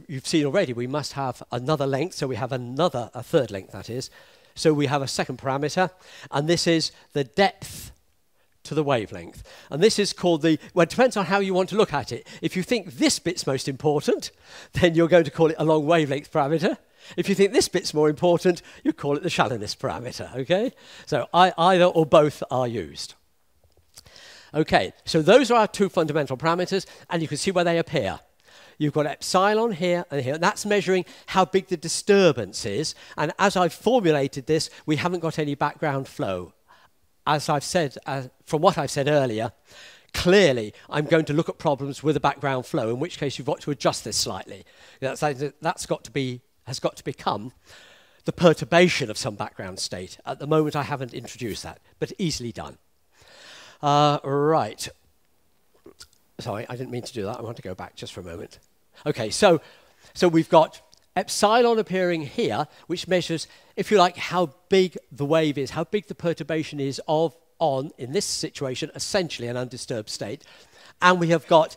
you've seen already, we must have another length, so we have a third length, that is. So we have a second parameter, and this is the depth to the wavelength. And this is called the, well, it depends on how you want to look at it. If you think this bit's most important, then you're going to call it a long wavelength parameter. If you think this bit's more important, you call it the shallowness parameter, okay? So either or both are used. Okay, so those are our two fundamental parameters, and you can see where they appear. You've got epsilon here and here. That's measuring how big the disturbance is. And as I've formulated this, we haven't got any background flow. As I've said, from what I've said earlier, clearly I'm going to look at problems with a background flow, in which case you've got to adjust this slightly. That's got to be, has got to become the perturbation of some background state. At the moment I haven't introduced that, but easily done. Right. Sorry, I didn't mean to do that. I want to go back just for a moment. Okay, so we've got epsilon appearing here, which measures, if you like, how big the wave is, how big the perturbation is in this situation, essentially an undisturbed state. And we have got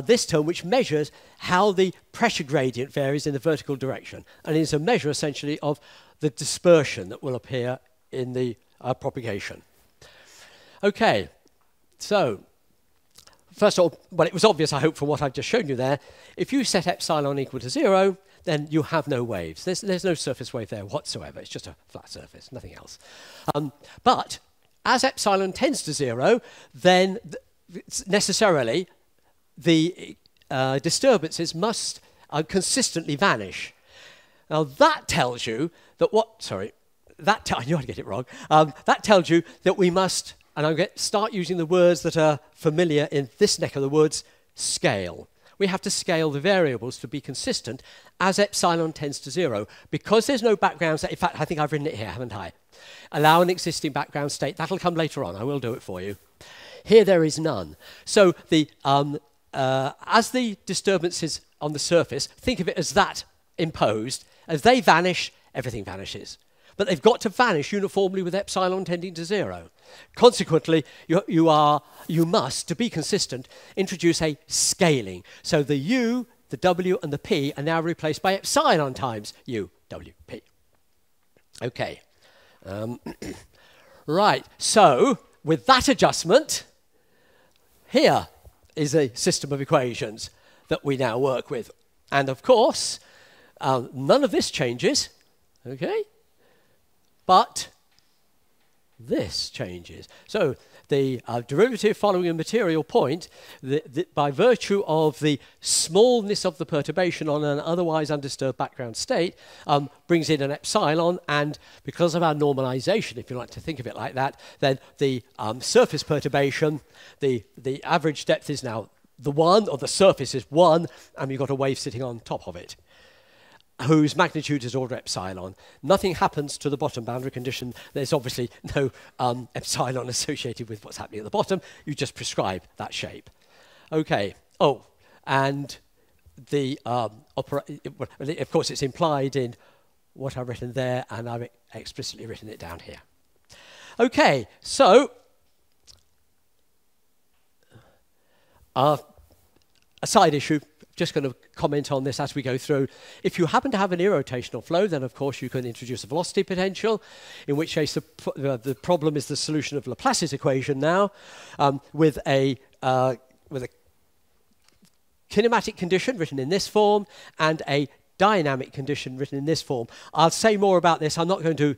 this term, which measures how the pressure gradient varies in the vertical direction. And it's a measure, essentially, of the dispersion that will appear in the propagation. Okay, so first of all, well, it was obvious, I hope, from what I've just shown you there. If you set epsilon equal to 0, then you have no waves. There's no surface wave there whatsoever. It's just a flat surface, nothing else. But as epsilon tends to 0, then necessarily the disturbances must consistently vanish. Now that tells you that I knew I'd get it wrong. That tells you that we must, and I'm going to start using the words that are familiar in this neck of the woods, scale. We have to scale the variables to be consistent as epsilon tends to 0. Because there's no background state, in fact, I think I've written it here, haven't I? Allow an existing background state. That'll come later on. I will do it for you. Here there is none. So as the disturbances on the surface, think of it as that imposed. As they vanish, everything vanishes. But they've got to vanish uniformly with epsilon tending to 0. Consequently, you must, to be consistent, introduce a scaling. So the U, the W, and the P are now replaced by epsilon times U, W, P. Okay. Right, so with that adjustment, here is a system of equations that we now work with. And of course, none of this changes, okay? But this changes. So the derivative following a material point, by virtue of the smallness of the perturbation on an otherwise undisturbed background state, brings in an epsilon, and because of our normalization, if you like to think of it like that, then the surface perturbation, the average depth is now the 1, or the surface is 1, and you've got a wave sitting on top of it, whose magnitude is order epsilon. Nothing happens to the bottom boundary condition. There's obviously no epsilon associated with what's happening at the bottom. You just prescribe that shape. Okay. Oh, and the of course it's implied in what I've written there, and I've explicitly written it down here. Okay, so a side issue. Just going to comment on this as we go through. If you happen to have an irrotational flow, then of course you can introduce a velocity potential, in which case the problem is the solution of Laplace's equation now, with a kinematic condition written in this form and a dynamic condition written in this form. I'll say more about this. I'm not going to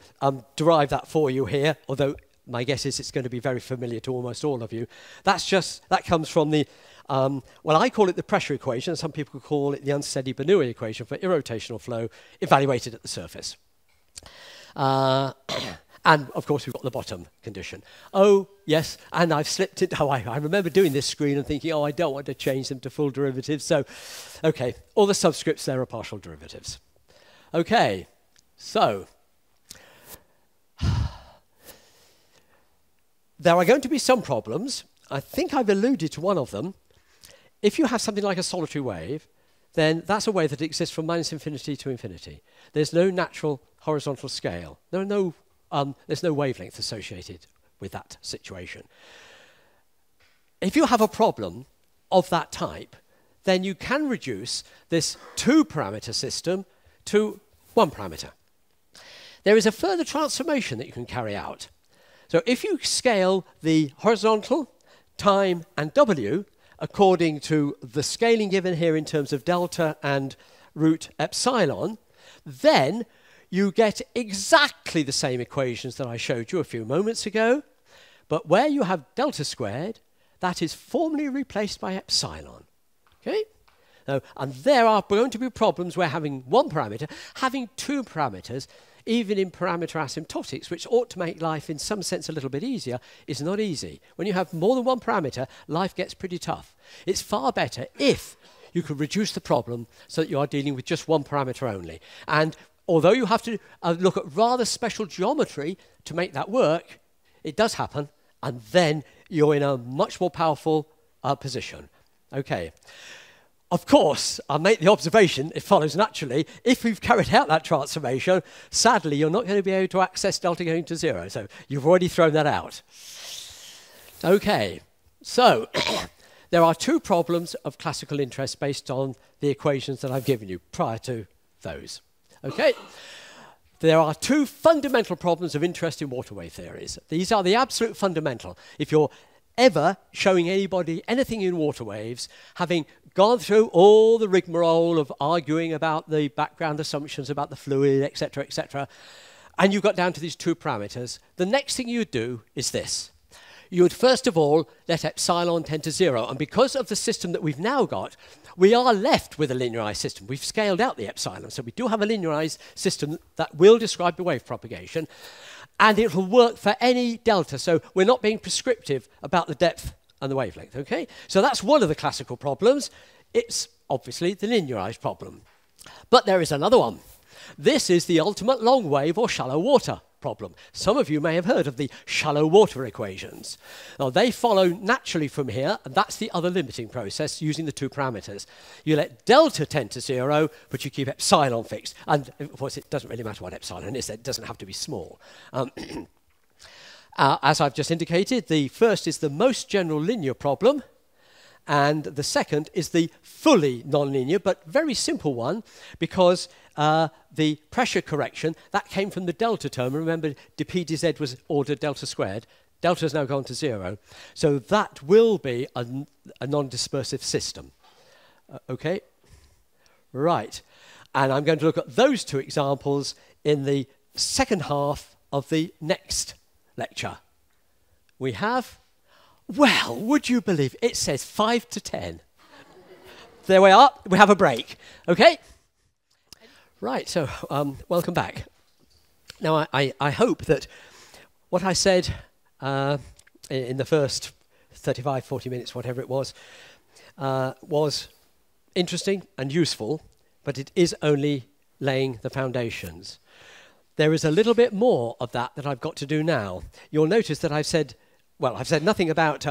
derive that for you here, although my guess is it's going to be very familiar to almost all of you. That comes from the, well, I call it the pressure equation. Some people call it the unsteady Bernoulli equation for irrotational flow evaluated at the surface. And, of course, we've got the bottom condition. Oh, yes, and I've slipped it. Oh, I remember doing this screen and thinking, oh, I don't want to change them to full derivatives. So, OK, all the subscripts there are partial derivatives. OK, so there are going to be some problems. I think I've alluded to one of them. If you have something like a solitary wave, then that's a wave that exists from -infinity to infinity. There's no natural horizontal scale. There's no wavelength associated with that situation. If you have a problem of that type, then you can reduce this 2-parameter system to 1 parameter. There is a further transformation that you can carry out. So if you scale the horizontal, time, and W according to the scaling given here in terms of delta and root epsilon, then you get exactly the same equations that I showed you a few moments ago, but where you have delta squared, that is formally replaced by epsilon. Okay? Now, and there are going to be problems where having 1 parameter, having 2 parameters, even in parameter asymptotics, which ought to make life in some sense a little bit easier, is not easy. When you have more than 1 parameter, life gets pretty tough. It's far better if you could reduce the problem so that you are dealing with just 1 parameter only. And although you have to look at rather special geometry to make that work, it does happen, and then you're in a much more powerful position. Okay. Of course, I'll make the observation, it follows naturally, if we've carried out that transformation, sadly, you're not going to be able to access delta going to 0. So you've already thrown that out. Okay. So there are 2 problems of classical interest based on the equations that I've given you prior to those. Okay, there are 2 fundamental problems of interest in water wave theories. These are the absolute fundamental. If you're ever showing anybody anything in water waves, having gone through all the rigmarole of arguing about the background assumptions about the fluid, etc., and you got down to these 2 parameters, the next thing you would do is this. You would first of all let epsilon tend to 0. And because of the system that we've now got, we are left with a linearized system. We've scaled out the epsilon. So we do have a linearized system that will describe the wave propagation. And it will work for any delta. So we're not being prescriptive about the depth and the wavelength. Okay? So that's one of the classical problems. It's obviously the linearized problem. But there is another one. This is the ultimate long wave or shallow water problem. Some of you may have heard of the shallow water equations. Now, they follow naturally from here, and that's the other limiting process using the 2 parameters. You let delta tend to 0, but you keep epsilon fixed. And, of course, it doesn't really matter what epsilon is. It doesn't have to be small. As I've just indicated, the first is the most general linear problem, and the second is the fully nonlinear, but very simple one, because the pressure correction, that came from the delta term. Remember, dp dz was ordered delta squared. Delta has now gone to 0. So that will be a non-dispersive system. OK? Right. And I'm going to look at those 2 examples in the second half of the next lecture. We have, well, would you believe, it says 5 to 10. There we are. We have a break. OK? Right, so welcome back. Now, I hope that what I said in the first 35, 40 minutes, whatever it was interesting and useful, but it is only laying the foundations. There is a little bit more of that I've got to do now. You'll notice that I've said nothing about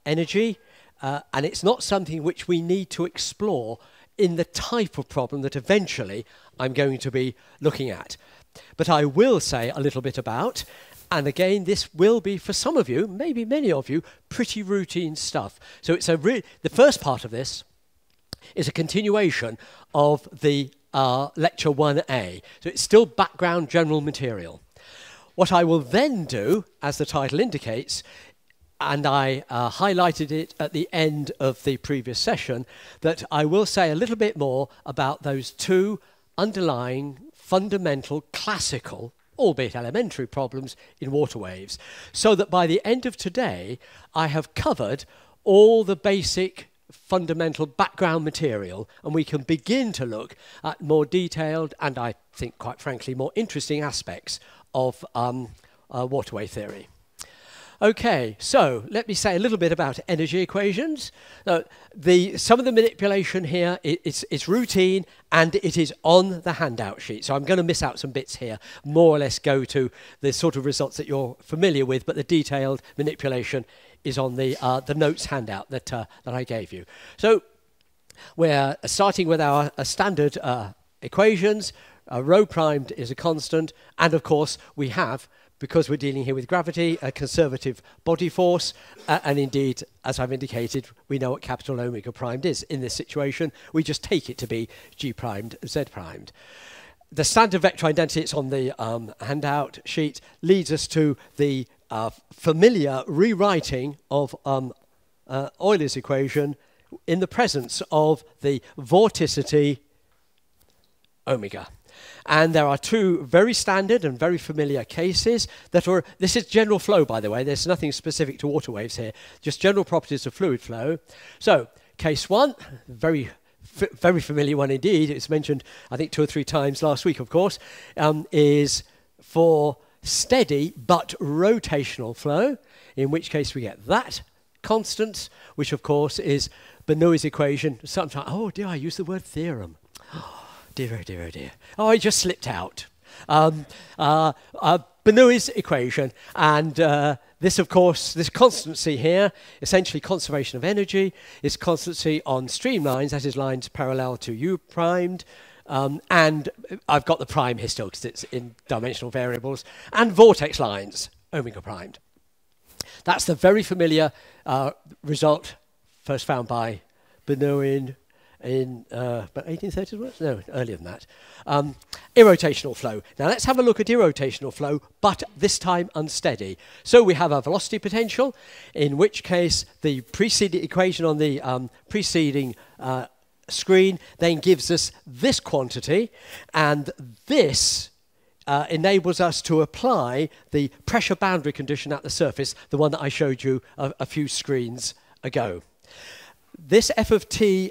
energy, and it's not something which we need to explore in the type of problem that eventually I'm going to be looking at. But I will say a little bit about, and again, this will be, for some of you, maybe many of you, pretty routine stuff. So it's the first part of this is a continuation of the lecture 1A. So it's still background general material. What I will then do, as the title indicates, and I highlighted it at the end of the previous session, that I will say a little bit more about those two underlying fundamental classical, albeit elementary, problems in water waves, so that by the end of today I have covered all the basic fundamental background material, and we can begin to look at more detailed and, I think, quite frankly, more interesting aspects of waterway theory. Okay, so let me say a little bit about energy equations. Some of the manipulation here, it's routine and it is on the handout sheet. So I'm going to miss out some bits here, more or less go to the sort of results that you're familiar with, but the detailed manipulation is on the notes handout that I gave you. So we're starting with our standard equations. Rho primed is a constant, and of course we have, because we're dealing here with gravity, a conservative body force, and indeed, as I've indicated, we know what capital omega primed is in this situation. We just take it to be G primed, Z primed. The standard vector identity, it's on the handout sheet, leads us to the familiar rewriting of Euler's equation in the presence of the vorticity omega. And there are two very standard and very familiar cases that are, this is general flow, by the way, there's nothing specific to water waves here, just general properties of fluid flow. So, case one, very familiar one indeed, it's mentioned I think 2 or 3 times last week, of course, is for steady but rotational flow, in which case we get that constant, which of course is Bernoulli's equation. Sometimes, oh dear, I used the word theorem. Dear, oh dear, oh dear. Oh, I just slipped out. Bernoulli's equation, and this, of course, this constancy here, essentially conservation of energy, is constancy on streamlines, that is lines parallel to U primed, and I've got the prime here still because it's in dimensional variables, and vortex lines, omega primed. That's the very familiar result first found by Bernoulli in about 1830s, no, earlier than that. Irrotational flow. Now let's have a look at irrotational flow, but this time unsteady. So we have a velocity potential, in which case the preceding equation on the preceding screen then gives us this quantity, and this enables us to apply the pressure boundary condition at the surface, the one that I showed you a few screens ago. This f of t,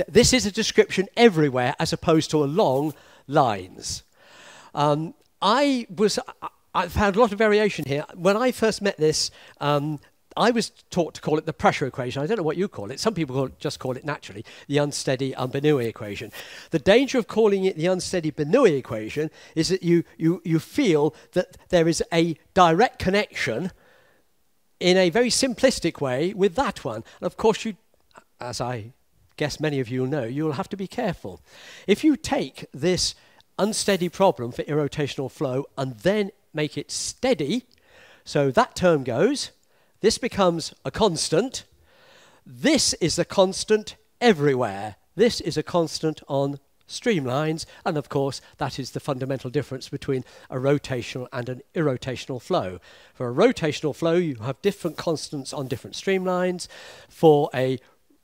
this is a description everywhere as opposed to along lines. I found a lot of variation here. When I first met this, I was taught to call it the pressure equation. I don't know what you call it. Some people just call it naturally the unsteady Bernoulli equation. The danger of calling it the unsteady Bernoulli equation is that you feel that there is a direct connection in a very simplistic way with that one. And of course, you, as I guess many of you will know, you'll have to be careful. If you take this unsteady problem for irrotational flow and then make it steady, so that term goes, this becomes a constant. This is a constant everywhere. This is a constant on streamlines, and of course that is the fundamental difference between a rotational and an irrotational flow. For a rotational flow you have different constants on different streamlines. For an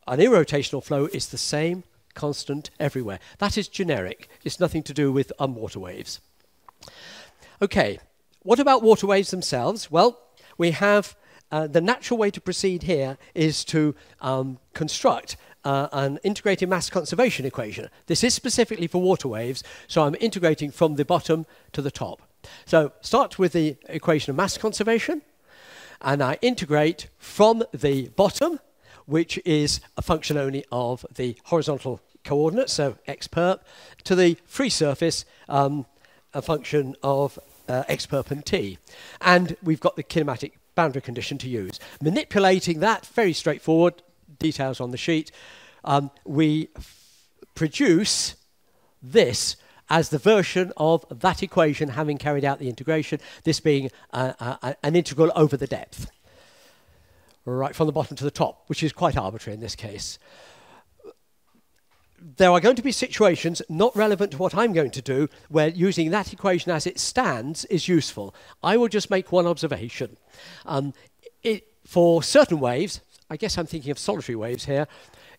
irrotational flow it's the same constant everywhere. That is generic. It's nothing to do with water waves. Okay, what about water waves themselves? Well, we have the natural way to proceed here is to construct an integrated mass conservation equation. This is specifically for water waves, so I'm integrating from the bottom to the top. So start with the equation of mass conservation, and I integrate from the bottom, which is a function only of the horizontal coordinates, so x perp, to the free surface, a function of x perp and t. And we've got the kinematic boundary condition to use. Manipulating that, very straightforward, details on the sheet, we produce this as the version of that equation having carried out the integration, this being an integral over the depth, right from the bottom to the top, which is quite arbitrary in this case. There are going to be situations not relevant to what I'm going to do where using that equation as it stands is useful. I will just make one observation. for certain waves, I guess I'm thinking of solitary waves here,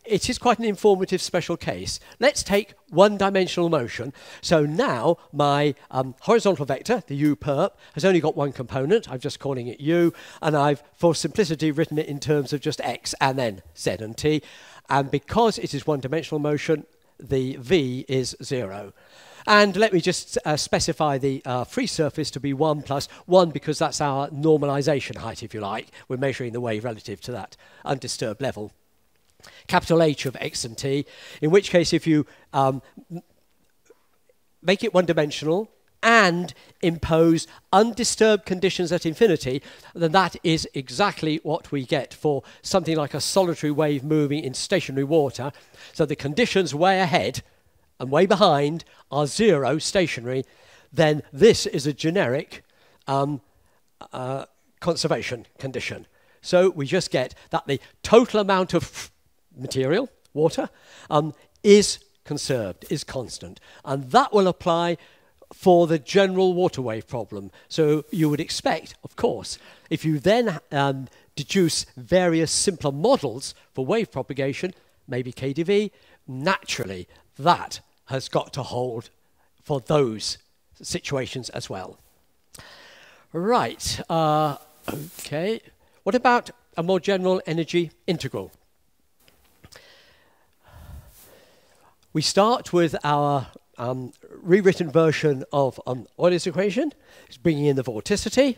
it is quite an informative special case. Let's take one-dimensional motion. So now my horizontal vector, the u perp, has only got one component. I'm just calling it u, and I've, for simplicity, written it in terms of just x and then z and t. And because it is one-dimensional motion, the v is 0. And let me just specify the free surface to be 1 plus 1, because that's our normalization height, if you like. We're measuring the wave relative to that undisturbed level. Capital H of x and t, in which case if you make it one-dimensional and impose undisturbed conditions at infinity, then that is exactly what we get for something like a solitary wave moving in stationary water. So the conditions way ahead and way behind are 0, stationary. Then this is a generic conservation condition. So we just get that the total amount of material, water, is conserved, is constant. And that will apply for the general water wave problem. So you would expect, of course, if you then deduce various simpler models for wave propagation, maybe KdV, naturally that has got to hold for those situations as well. Right, okay. What about a more general energy integral? We start with our rewritten version of Euler's equation. It's bringing in the vorticity.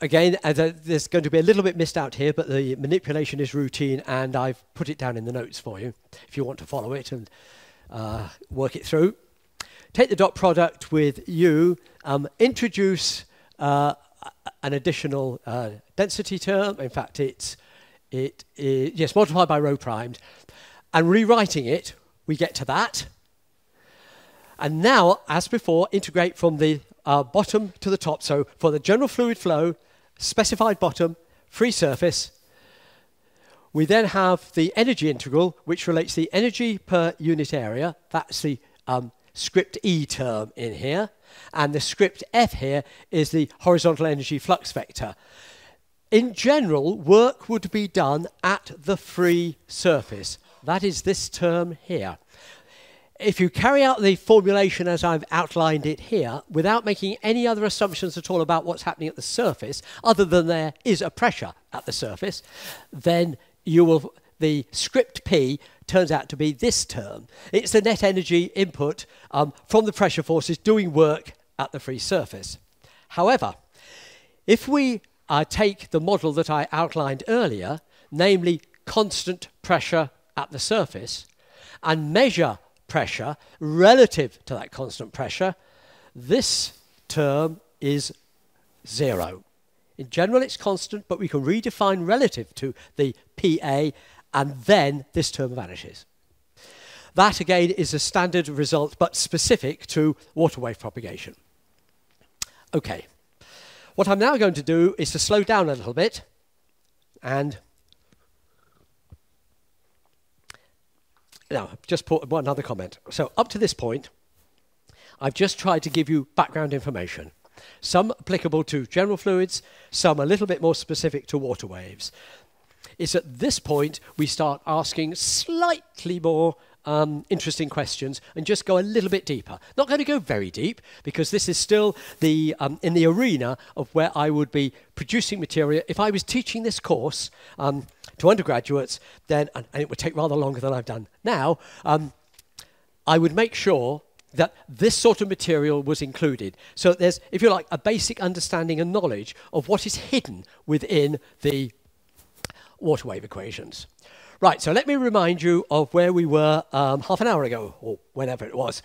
Again, there's going to be a little bit missed out here, but the manipulation is routine, and I've put it down in the notes for you if you want to follow it and work it through. Take the dot product with u, introduce an additional density term. In fact, it is, yes, multiplied by rho primed. And rewriting it, we get to that. And now, as before, integrate from the bottom to the top. So for the general fluid flow, specified bottom, free surface, we then have the energy integral, which relates the energy per unit area. That's the script E term in here. And the script F here is the horizontal energy flux vector. In general, work would be done at the free surface. That is this term here. If you carry out the formulation as I've outlined it here, without making any other assumptions at all about what's happening at the surface, other than there is a pressure at the surface, then you will, the script P turns out to be this term. It's the net energy input from the pressure forces doing work at the free surface. However, if we take the model that I outlined earlier, namely constant pressure at the surface, and measure pressure relative to that constant pressure, this term is 0. In general, it's constant, but we can redefine relative to the PA, and then this term vanishes. That, again, is a standard result, but specific to water wave propagation. Okay. What I'm now going to do is to slow down a little bit and now, just put one other comment. So up to this point, I've just tried to give you background information. Some applicable to general fluids, some a little bit more specific to water waves. It's at this point we start asking slightly more interesting questions and just go a little bit deeper. Not going to go very deep, because this is still the in the arena of where I would be producing material. If I was teaching this course to undergraduates, then, and it would take rather longer than I've done now, I would make sure that this sort of material was included. So there's, if you like, a basic understanding and knowledge of what is hidden within the water wave equations. Right, so let me remind you of where we were half an hour ago, or whenever it was.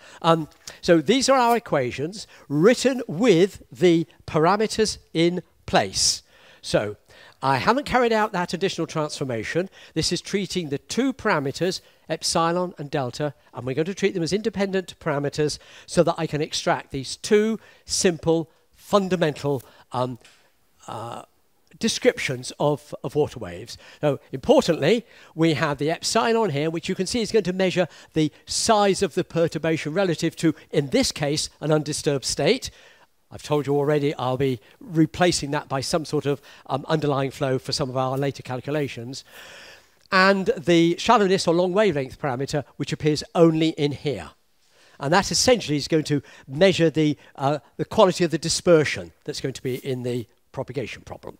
So these are our equations written with the parameters in place. So I haven't carried out that additional transformation. This is treating the two parameters, epsilon and delta, and we're going to treat them as independent parameters so that I can extract these two simple, fundamental descriptions of water waves. So importantly, we have the epsilon here, which you can see is going to measure the size of the perturbation relative to, in this case, an undisturbed state. I've told you already I'll be replacing that by some sort of underlying flow for some of our later calculations. And the shallowness or long wavelength parameter, which appears only in here. And that essentially is going to measure the quality of the dispersion that's going to be in the propagation problem.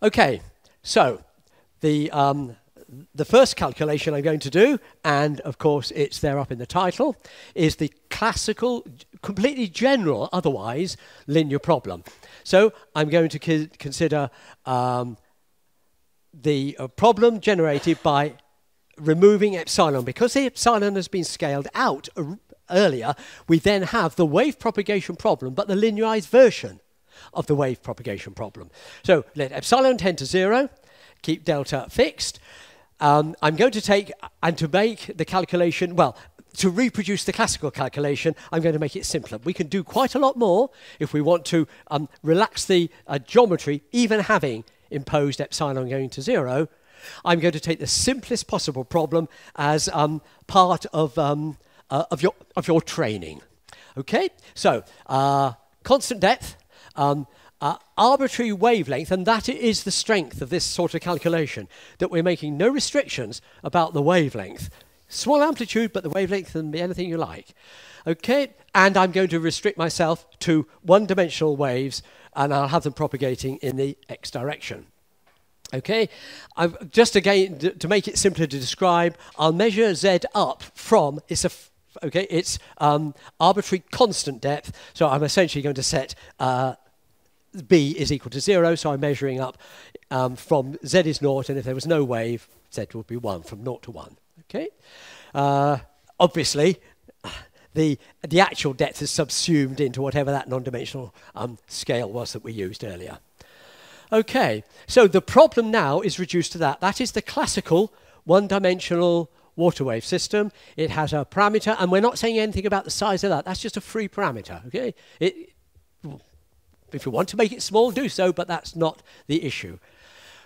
Okay, so the first calculation I'm going to do, and of course it's there up in the title, is the classical, completely general, otherwise linear problem. So I'm going to consider the problem generated by removing epsilon. Because the epsilon has been scaled out earlier, we then have the wave propagation problem, but the linearized version of the wave propagation problem. So let epsilon tend to 0, keep delta fixed. I'm going to take, and to make the calculation, well, to reproduce the classical calculation, I'm going to make it simpler. We can do quite a lot more if we want to relax the geometry, even having imposed epsilon going to 0. I'm going to take the simplest possible problem as part of your training. Okay, so constant depth, arbitrary wavelength, and that is the strength of this sort of calculation, that we're making no restrictions about the wavelength. Small amplitude, but the wavelength can be anything you like. Okay, and I'm going to restrict myself to one-dimensional waves, and I'll have them propagating in the x direction. Okay, just again, to make it simpler to describe, I'll measure z up from, it's arbitrary constant depth, so I'm essentially going to set b is equal to 0, so I'm measuring up from z is 0, and if there was no wave, z would be 1, from 0 to 1. Okay, obviously, the actual depth is subsumed into whatever that non-dimensional scale was that we used earlier. Okay, so the problem now is reduced to that. That is the classical one-dimensional water wave system. It has a parameter, and we're not saying anything about the size of that. That's just a free parameter, okay? If you want to make it small, do so, but that's not the issue.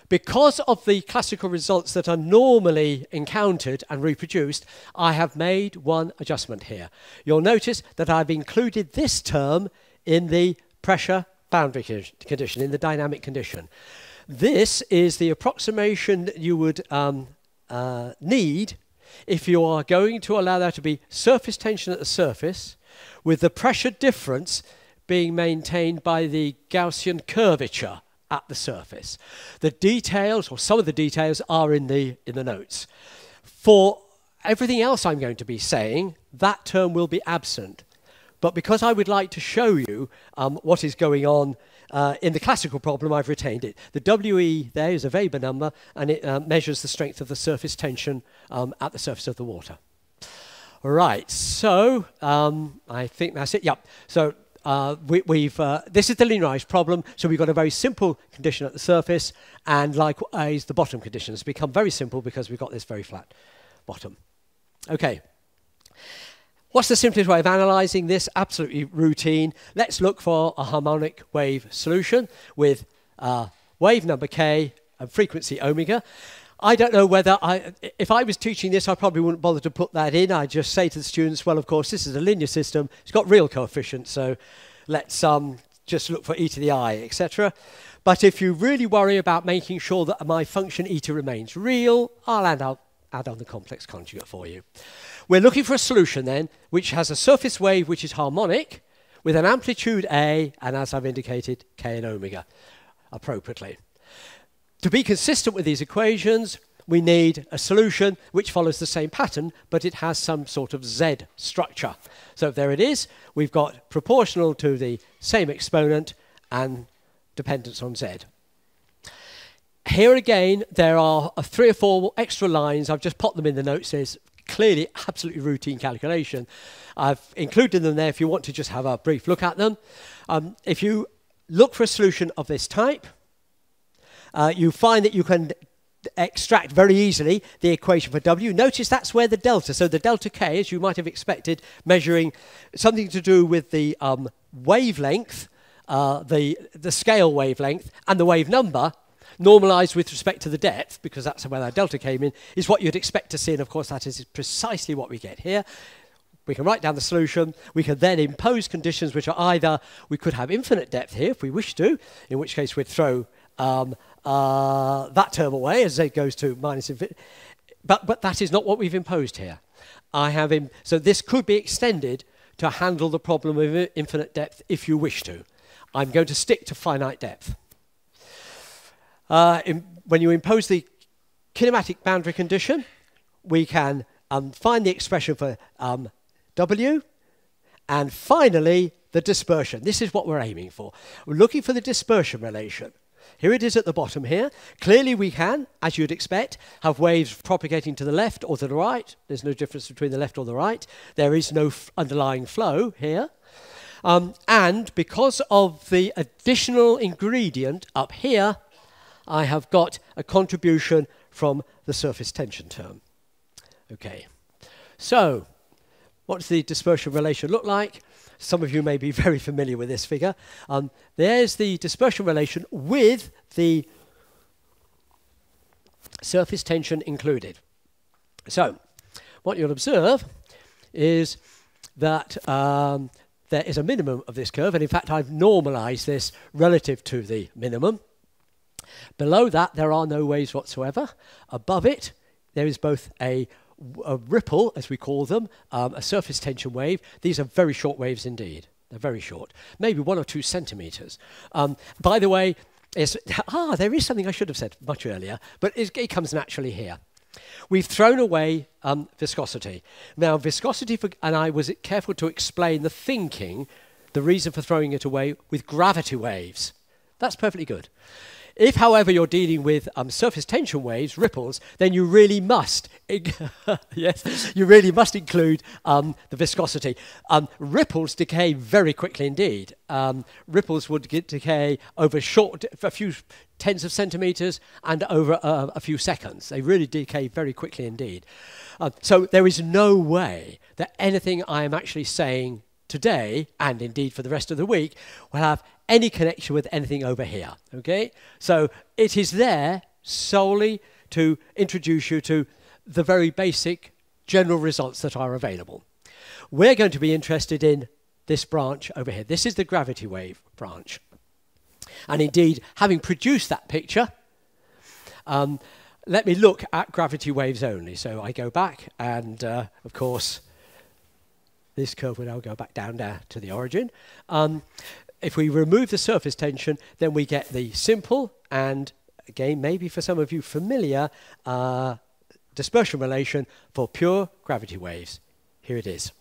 Because of the classical results that are normally encountered and reproduced, I have made one adjustment here. You'll notice that I've included this term in the pressure boundary condition, in the dynamic condition. This is the approximation that you would need if you are going to allow there to be surface tension at the surface, with the pressure difference being maintained by the Gaussian curvature at the surface. The details, or some of the details, are in the notes. For everything else I'm going to be saying, that term will be absent. But because I would like to show you what is going on in the classical problem, I've retained it. The WE there is a Weber number, and it measures the strength of the surface tension at the surface of the water. All right, so I think that's it. Yep. So this is the linearized problem. So we've got a very simple condition at the surface, and likewise the bottom conditions become very simple because we've got this very flat bottom. Okay. What's the simplest way of analysing this? Absolutely routine. Let's look for a harmonic wave solution with wave number k and frequency omega. I don't know whether if I was teaching this, I probably wouldn't bother to put that in. I'd just say to the students, well, of course, this is a linear system. It's got real coefficients, so let's just look for e to the I, etc. But if you really worry about making sure that my function eta remains real, I'll add on the complex conjugate for you. We're looking for a solution then which has a surface wave which is harmonic with an amplitude A, and as I've indicated, k and omega appropriately. To be consistent with these equations, we need a solution which follows the same pattern, but it has some sort of Z structure. So there it is. We've got proportional to the same exponent and dependence on Z. Here again, there are 3 or 4 extra lines. I've just popped them in the notes. There's clearly absolutely routine calculation. I've included them there if you want to just have a brief look at them. If you look for a solution of this type, you find that you can extract very easily the equation for W. Notice that's where the delta, so the delta K, as you might have expected, measuring something to do with the wavelength, the scale wavelength, and the wave number, normalized with respect to the depth, because that's where that delta came in, is what you'd expect to see, and of course that is precisely what we get here. we can write down the solution. We can then impose conditions which are either, we could have infinite depth here if we wish to, in which case we'd throw that term away as z goes to minus infinity. But that is not what we've imposed here. So this could be extended to handle the problem of infinite depth if you wish to. I'm going to stick to finite depth. When you impose the kinematic boundary condition, we can find the expression for W, and finally the dispersion. This is what we're aiming for. We're looking for the dispersion relation. Here it is at the bottom here. Clearly we can, as you'd expect, have waves propagating to the left or to the right. There's no difference between the left or the right. There is no underlying flow here. And because of the additional ingredient up here, I have got a contribution from the surface tension term. Okay, so what does the dispersion relation look like? Some of you may be very familiar with this figure. There's the dispersion relation with the surface tension included. So what you'll observe is that there is a minimum of this curve, and in fact I've normalized this relative to the minimum. Below that there are no waves whatsoever. Above it there is both a ripple, as we call them, a surface tension wave. These are very short waves indeed. They're very short, maybe 1 or 2 centimeters. By the way, there is something I should have said much earlier, but it comes naturally here. We've thrown away viscosity. Now, viscosity, and I was careful to explain the thinking, the reason for throwing it away with gravity waves. That's perfectly good. If, however, you're dealing with surface tension waves, ripples, then you really must, yes, you really must include the viscosity. Ripples decay very quickly indeed. Ripples would decay over a few tens of centimeters and over a few seconds. They really decay very quickly indeed. So there is no way that anything I am actually saying today, and indeed for the rest of the week, will have any connection with anything over here, okay? So it is there solely to introduce you to the very basic general results that are available. We're going to be interested in this branch over here. This is the gravity wave branch. And indeed, having produced that picture, let me look at gravity waves only. So I go back and, of course, this curve will now go back down there to the origin. If we remove the surface tension, then we get the simple and, again, maybe for some of you familiar, dispersion relation for pure gravity waves. Here it is.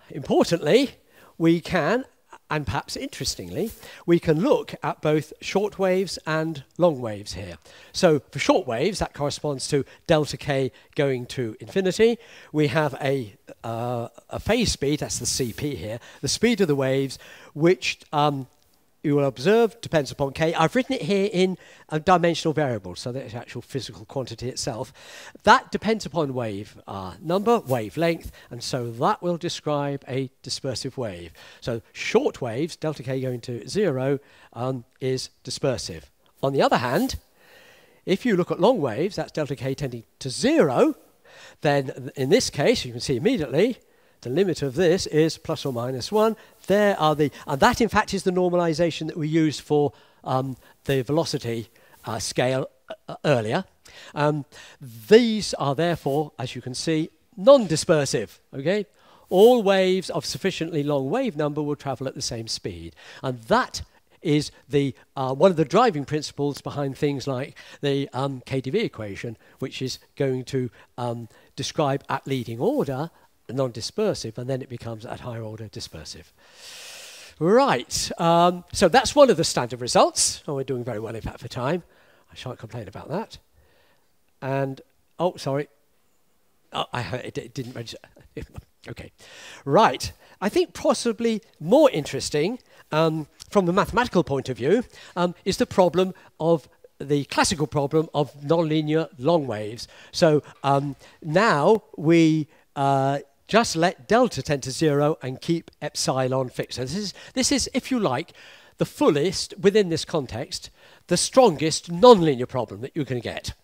Importantly, we can, and perhaps interestingly, we can look at both short waves and long waves here. So for short waves, that corresponds to delta k going to infinity. We have a phase speed, that's the CP here, the speed of the waves, which you will observe depends upon k. I've written it here in a dimensional variable, so that's actual physical quantity itself. That depends upon wave number, wavelength, and so that will describe a dispersive wave. So short waves, delta k going to 0, is dispersive. On the other hand, if you look at long waves, that's delta k tending to 0, then in this case, you can see immediately, the limit of this is plus or minus 1. There are and that in fact is the normalization that we used for the velocity scale earlier. These are therefore, as you can see, non-dispersive, okay? All waves of sufficiently long wave number will travel at the same speed. And that is one of the driving principles behind things like the KdV equation, which is going to describe at leading order non-dispersive, and then it becomes at higher order dispersive. Right, so that's one of the standard results. Oh, we're doing very well in fact for time. I shan't complain about that. And, oh, sorry. Oh, it didn't register. Okay, right. I think possibly more interesting from the mathematical point of view is the problem of the classical problem of nonlinear long waves. So now we just let delta tend to 0 and keep epsilon fixed. So this is, if you like, the fullest, within this context, the strongest nonlinear problem that you can get.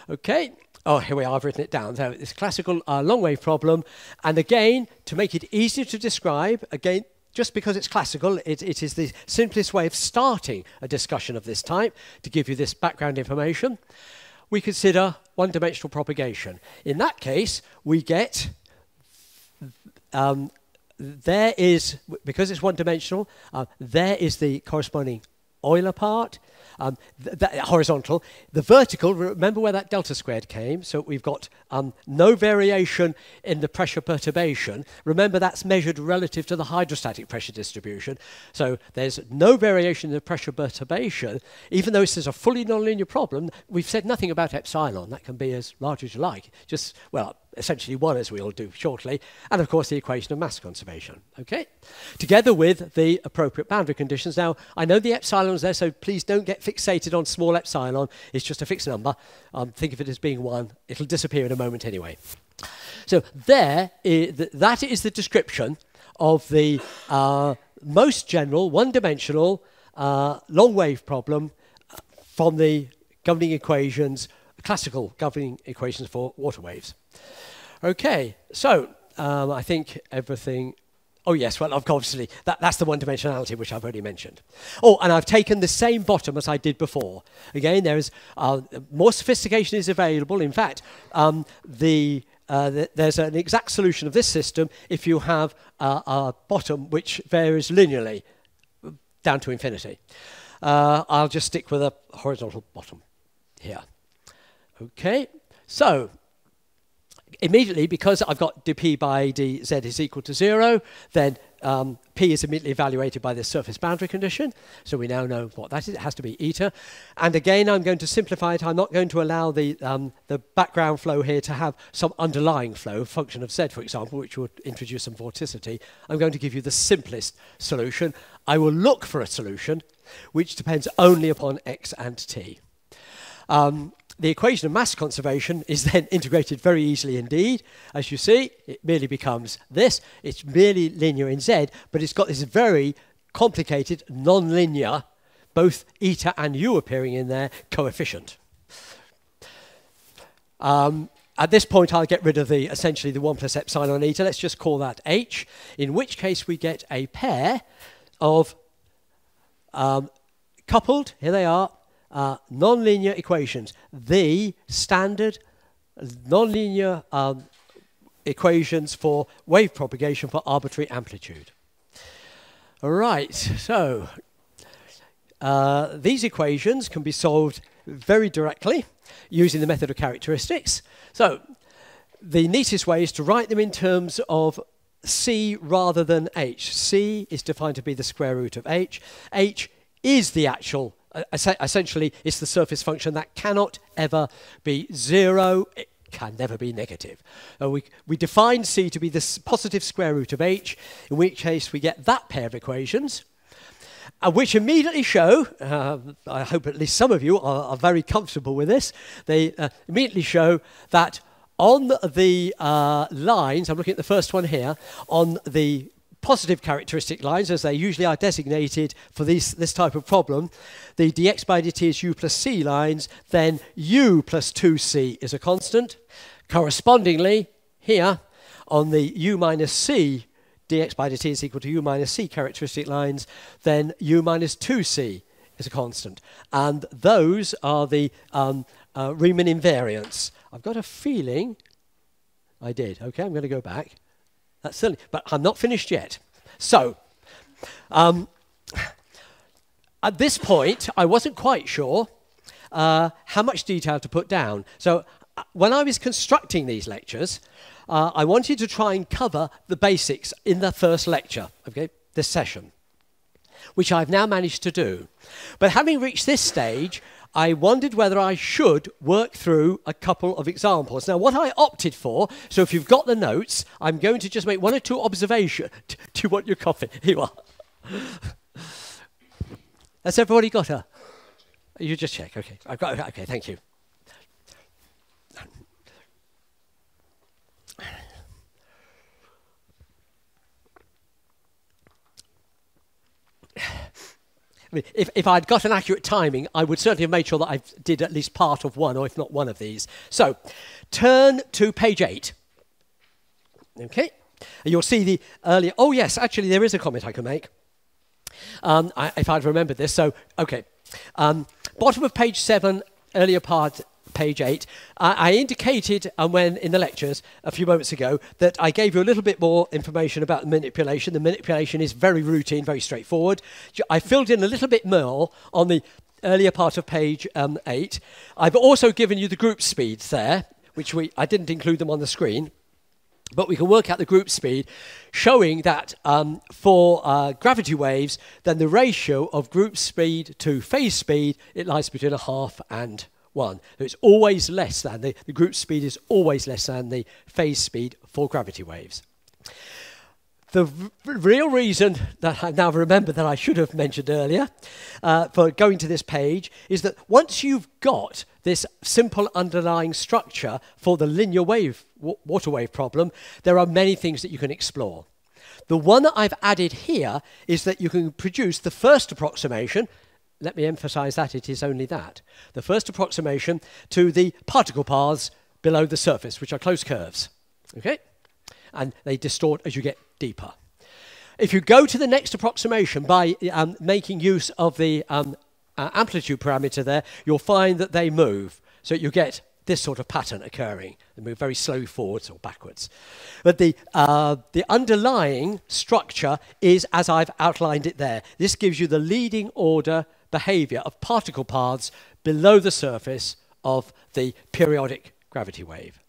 Okay, Oh, here we are, I've written it down. So this classical long wave problem. And again, to make it easier to describe, again, just because it's classical, it is the simplest way of starting a discussion of this type to give you this background information. We consider one-dimensional propagation. In that case, we get, there is, because it's one-dimensional, there is the corresponding Euler part, horizontal. The vertical, remember where that delta squared came, so we've got no variation in the pressure perturbation. Remember that's measured relative to the hydrostatic pressure distribution, so there's no variation in the pressure perturbation. Even though this is a fully nonlinear problem, we've said nothing about epsilon. That can be as large as you like, just, well, essentially 1, as we'll do shortly, and of course the equation of mass conservation, okay? Together with the appropriate boundary conditions. Now, I know the epsilon is there, so please don't get fixated on small epsilon. It's just a fixed number. Think of it as being 1. It'll disappear in a moment anyway. So that is the description of the most general, one-dimensional, long-wave problem from the governing equations, classical governing equations for water waves. Okay, so I think everything... Oh yes, well obviously that's the one-dimensionality which I've already mentioned. Oh, and I've taken the same bottom as I did before. Again, there is more sophistication is available. In fact, there's an exact solution of this system if you have a bottom which varies linearly down to infinity. I'll just stick with a horizontal bottom here. Okay, so immediately, because I've got dp by dz is equal to 0, then p is immediately evaluated by the surface boundary condition. So we now know what that is. It has to be eta. And again, I'm going to simplify it. I'm not going to allow the background flow here to have some underlying flow, function of z, for example, which would introduce some vorticity. I'm going to give you the simplest solution. I will look for a solution which depends only upon x and t. The equation of mass conservation is then integrated very easily indeed. As you see, it merely becomes this. It's merely linear in z, but it's got this very complicated, non-linear, both eta and u appearing in there, coefficient. At this point, I'll get rid of essentially the 1 plus epsilon eta. Let's just call that h, in which case we get a pair of coupled, here they are, nonlinear equations. The standard nonlinear equations for wave propagation for arbitrary amplitude. All right, so these equations can be solved very directly using the method of characteristics. So the neatest way is to write them in terms of c rather than h. C is defined to be the square root of h. H is the actual, essentially, it's the surface function that cannot ever be 0. It can never be negative. We define c to be the positive square root of h, in which case we get that pair of equations, which immediately show, I hope at least some of you are very comfortable with this, they immediately show that on the lines, I'm looking at the first one here, on the positive characteristic lines, as they usually are designated for this type of problem, the dx by dt is u plus c lines, then u plus 2c is a constant. Correspondingly, here, on the u minus c, dx by dt is equal to u minus c characteristic lines, then u minus 2c is a constant. And those are the Riemann invariants. I've got a feeling I did. Okay, I'm going to go back. That's silly, but I'm not finished yet. So, at this point, I wasn't quite sure how much detail to put down. So, when I was constructing these lectures, I wanted to try and cover the basics in the first lecture, okay, this session, which I've now managed to do. But having reached this stage, I wondered whether I should work through a couple of examples. Now, what I opted for, so if you've got the notes, I'm going to just make 1 or 2 observations. Do you want your coffee? Here you are. Has everybody got her? You just check, okay. I've got, okay, thank you. if I'd got an accurate timing, I would certainly have made sure that I did at least part of one, or if not one of these. So, turn to page 8. Okay, and you'll see the earlier. Oh yes, actually there is a comment I can make. If I'd remembered this. So, okay, bottom of page 7, earlier part. Page 8, I indicated when in the lectures a few moments ago that I gave you a little bit more information about the manipulation. The manipulation is very routine, very straightforward. I filled in a little bit more on the earlier part of page 8. I've also given you the group speeds there, which I didn't include them on the screen. But we can work out the group speed, showing that for gravity waves, then the ratio of group speed to phase speed, it lies between 1/2 and 1. So it's always less than, the group speed is always less than the phase speed for gravity waves. The real reason that I now remember that I should have mentioned earlier for going to this page is that once you've got this simple underlying structure for the linear wave, water wave problem, there are many things that you can explore. The one that I've added here is that you can produce the first approximation. Let me emphasize that it is only that. The first approximation to the particle paths below the surface, which are closed curves. Okay? And they distort as you get deeper. If you go to the next approximation by making use of the amplitude parameter there, you'll find that they move. So you get this sort of pattern occurring. They move very slowly forwards or backwards. But the underlying structure is as I've outlined it there. This gives you the leading order behavior of particle paths below the surface of the periodic gravity wave.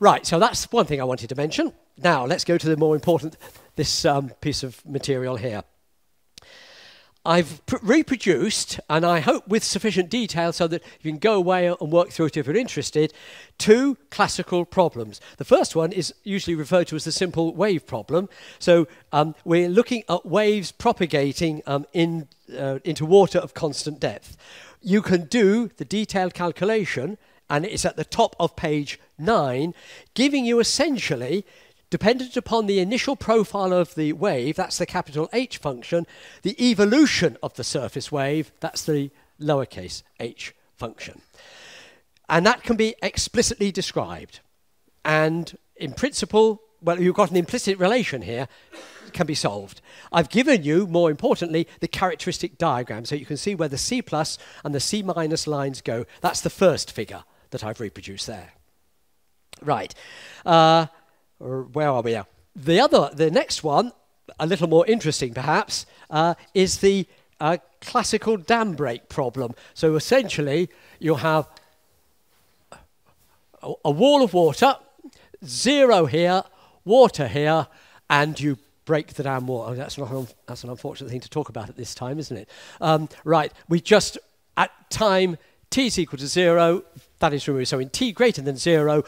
Right, so that's one thing I wanted to mention. Now, let's go to the more important, this piece of material here. I've reproduced, and I hope with sufficient detail so that you can go away and work through it if you're interested, 2 classical problems. The first one is usually referred to as the simple wave problem. So we're looking at waves propagating into water of constant depth. You can do the detailed calculation, and it's at the top of page 9, giving you essentially, dependent upon the initial profile of the wave, that's the capital H function, the evolution of the surface wave, that's the lowercase h function. And that can be explicitly described. And in principle, well, you've got an implicit relation here, can be solved. I've given you, more importantly, the characteristic diagram, so you can see where the C plus and the C minus lines go. That's the first figure that I've reproduced there. Right. Where are we now? The next one, a little more interesting perhaps, is the classical dam break problem. So essentially, you have a wall of water, 0 here, water here, and you break the dam wall. Oh, that's an unfortunate thing to talk about at this time, isn't it? Right, we just, at time t is equal to 0, that is removed. So in t greater than 0,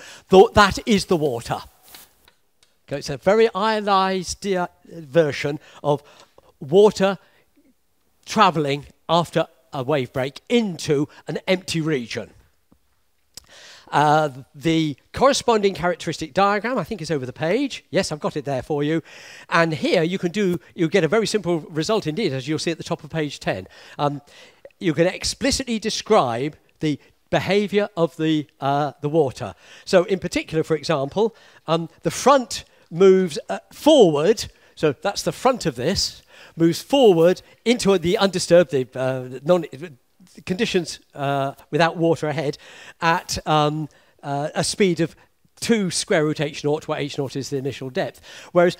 that is the water. Okay, it's a very ionized version of water traveling after a wave break into an empty region. The corresponding characteristic diagram, I think, is over the page. Yes, I've got it there for you. And here you get a very simple result indeed, as you'll see at the top of page 10. You can explicitly describe the behavior of the water. So in particular, for example, the front moves forward, so that's the front of this, moves forward into the undisturbed, conditions without water ahead at a speed of 2 square root h naught, where h naught is the initial depth. Whereas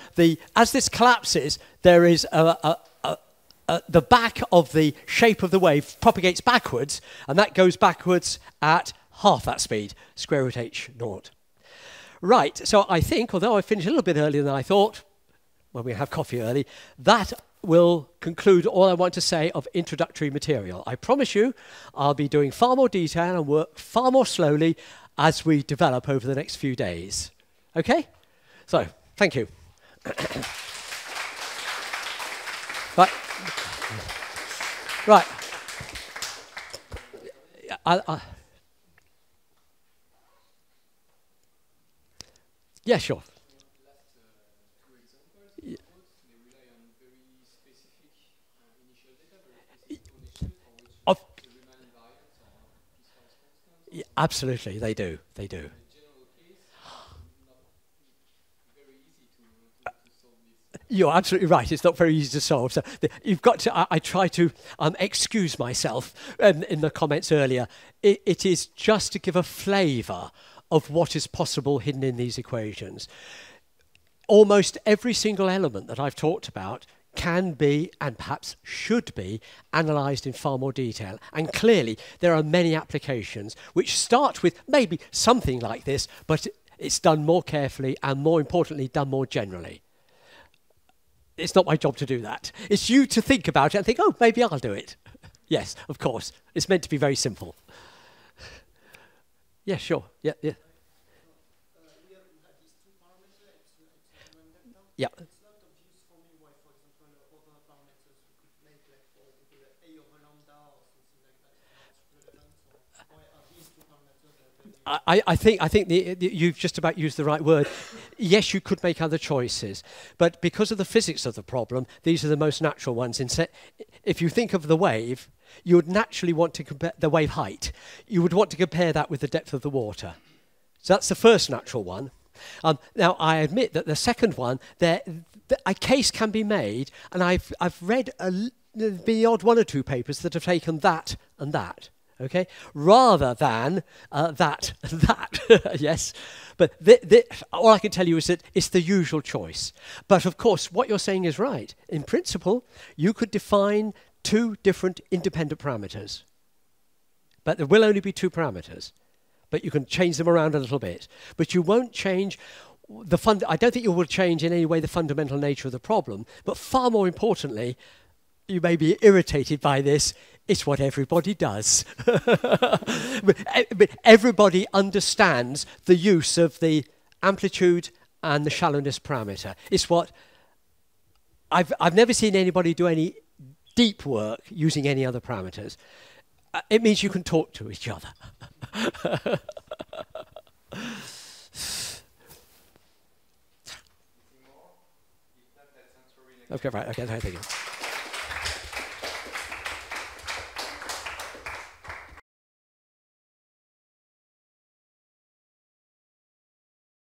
as this collapses, there is the back of the shape of the wave propagates backwards, and that goes backwards at half that speed, square root h naught. Right, so I think, although I finished a little bit earlier than I thought, when we have coffee early, that will conclude all I want to say of introductory material. I promise you I'll be doing far more detail and work far more slowly as we develop over the next few days. Okay? So, thank you. Right. Yeah, sure. Absolutely, they do. They do. You're absolutely right. It's not very easy to solve. So you've got to. I try to excuse myself in the comments earlier. It is just to give a flavour of what is possible hidden in these equations. Almost every single element that I've talked about can be, and perhaps should be, analysed in far more detail. And clearly, there are many applications which start with maybe something like this, but it's done more carefully and, more importantly, done more generally. It's not my job to do that. It's you to think about it and think, oh, maybe I'll do it. Yes, of course. It's meant to be very simple. Yeah, sure. Yeah, yeah. Yeah. It's not obvious for me why, for example, other parameters we could make, like for example, a over lambda or something like that, is not relevant. Or why are these two parameters I think you've just about used the right word. Yes, you could make other choices, but because of the physics of the problem, these are the most natural ones. If you think of the wave, you would naturally want to compare the wave height. You would want to compare that with the depth of the water. So that's the first natural one. Now, I admit that the second one, a case can be made, and I've read the odd one or two papers that have taken that and that, okay, rather than that and that, yes. But all I can tell you is that it's the usual choice. But of course, what you're saying is right. In principle, you could define two different independent parameters, but there will only be two parameters. But you can change them around a little bit. But you won't change I don't think you will change in any way the fundamental nature of the problem. But far more importantly, you may be irritated by this, it's what everybody does. But everybody understands the use of the amplitude and the shallowness parameter. It's what I've never seen anybody do any deep work using any other parameters. It means you can talk to each other. Okay, right, okay, thank you.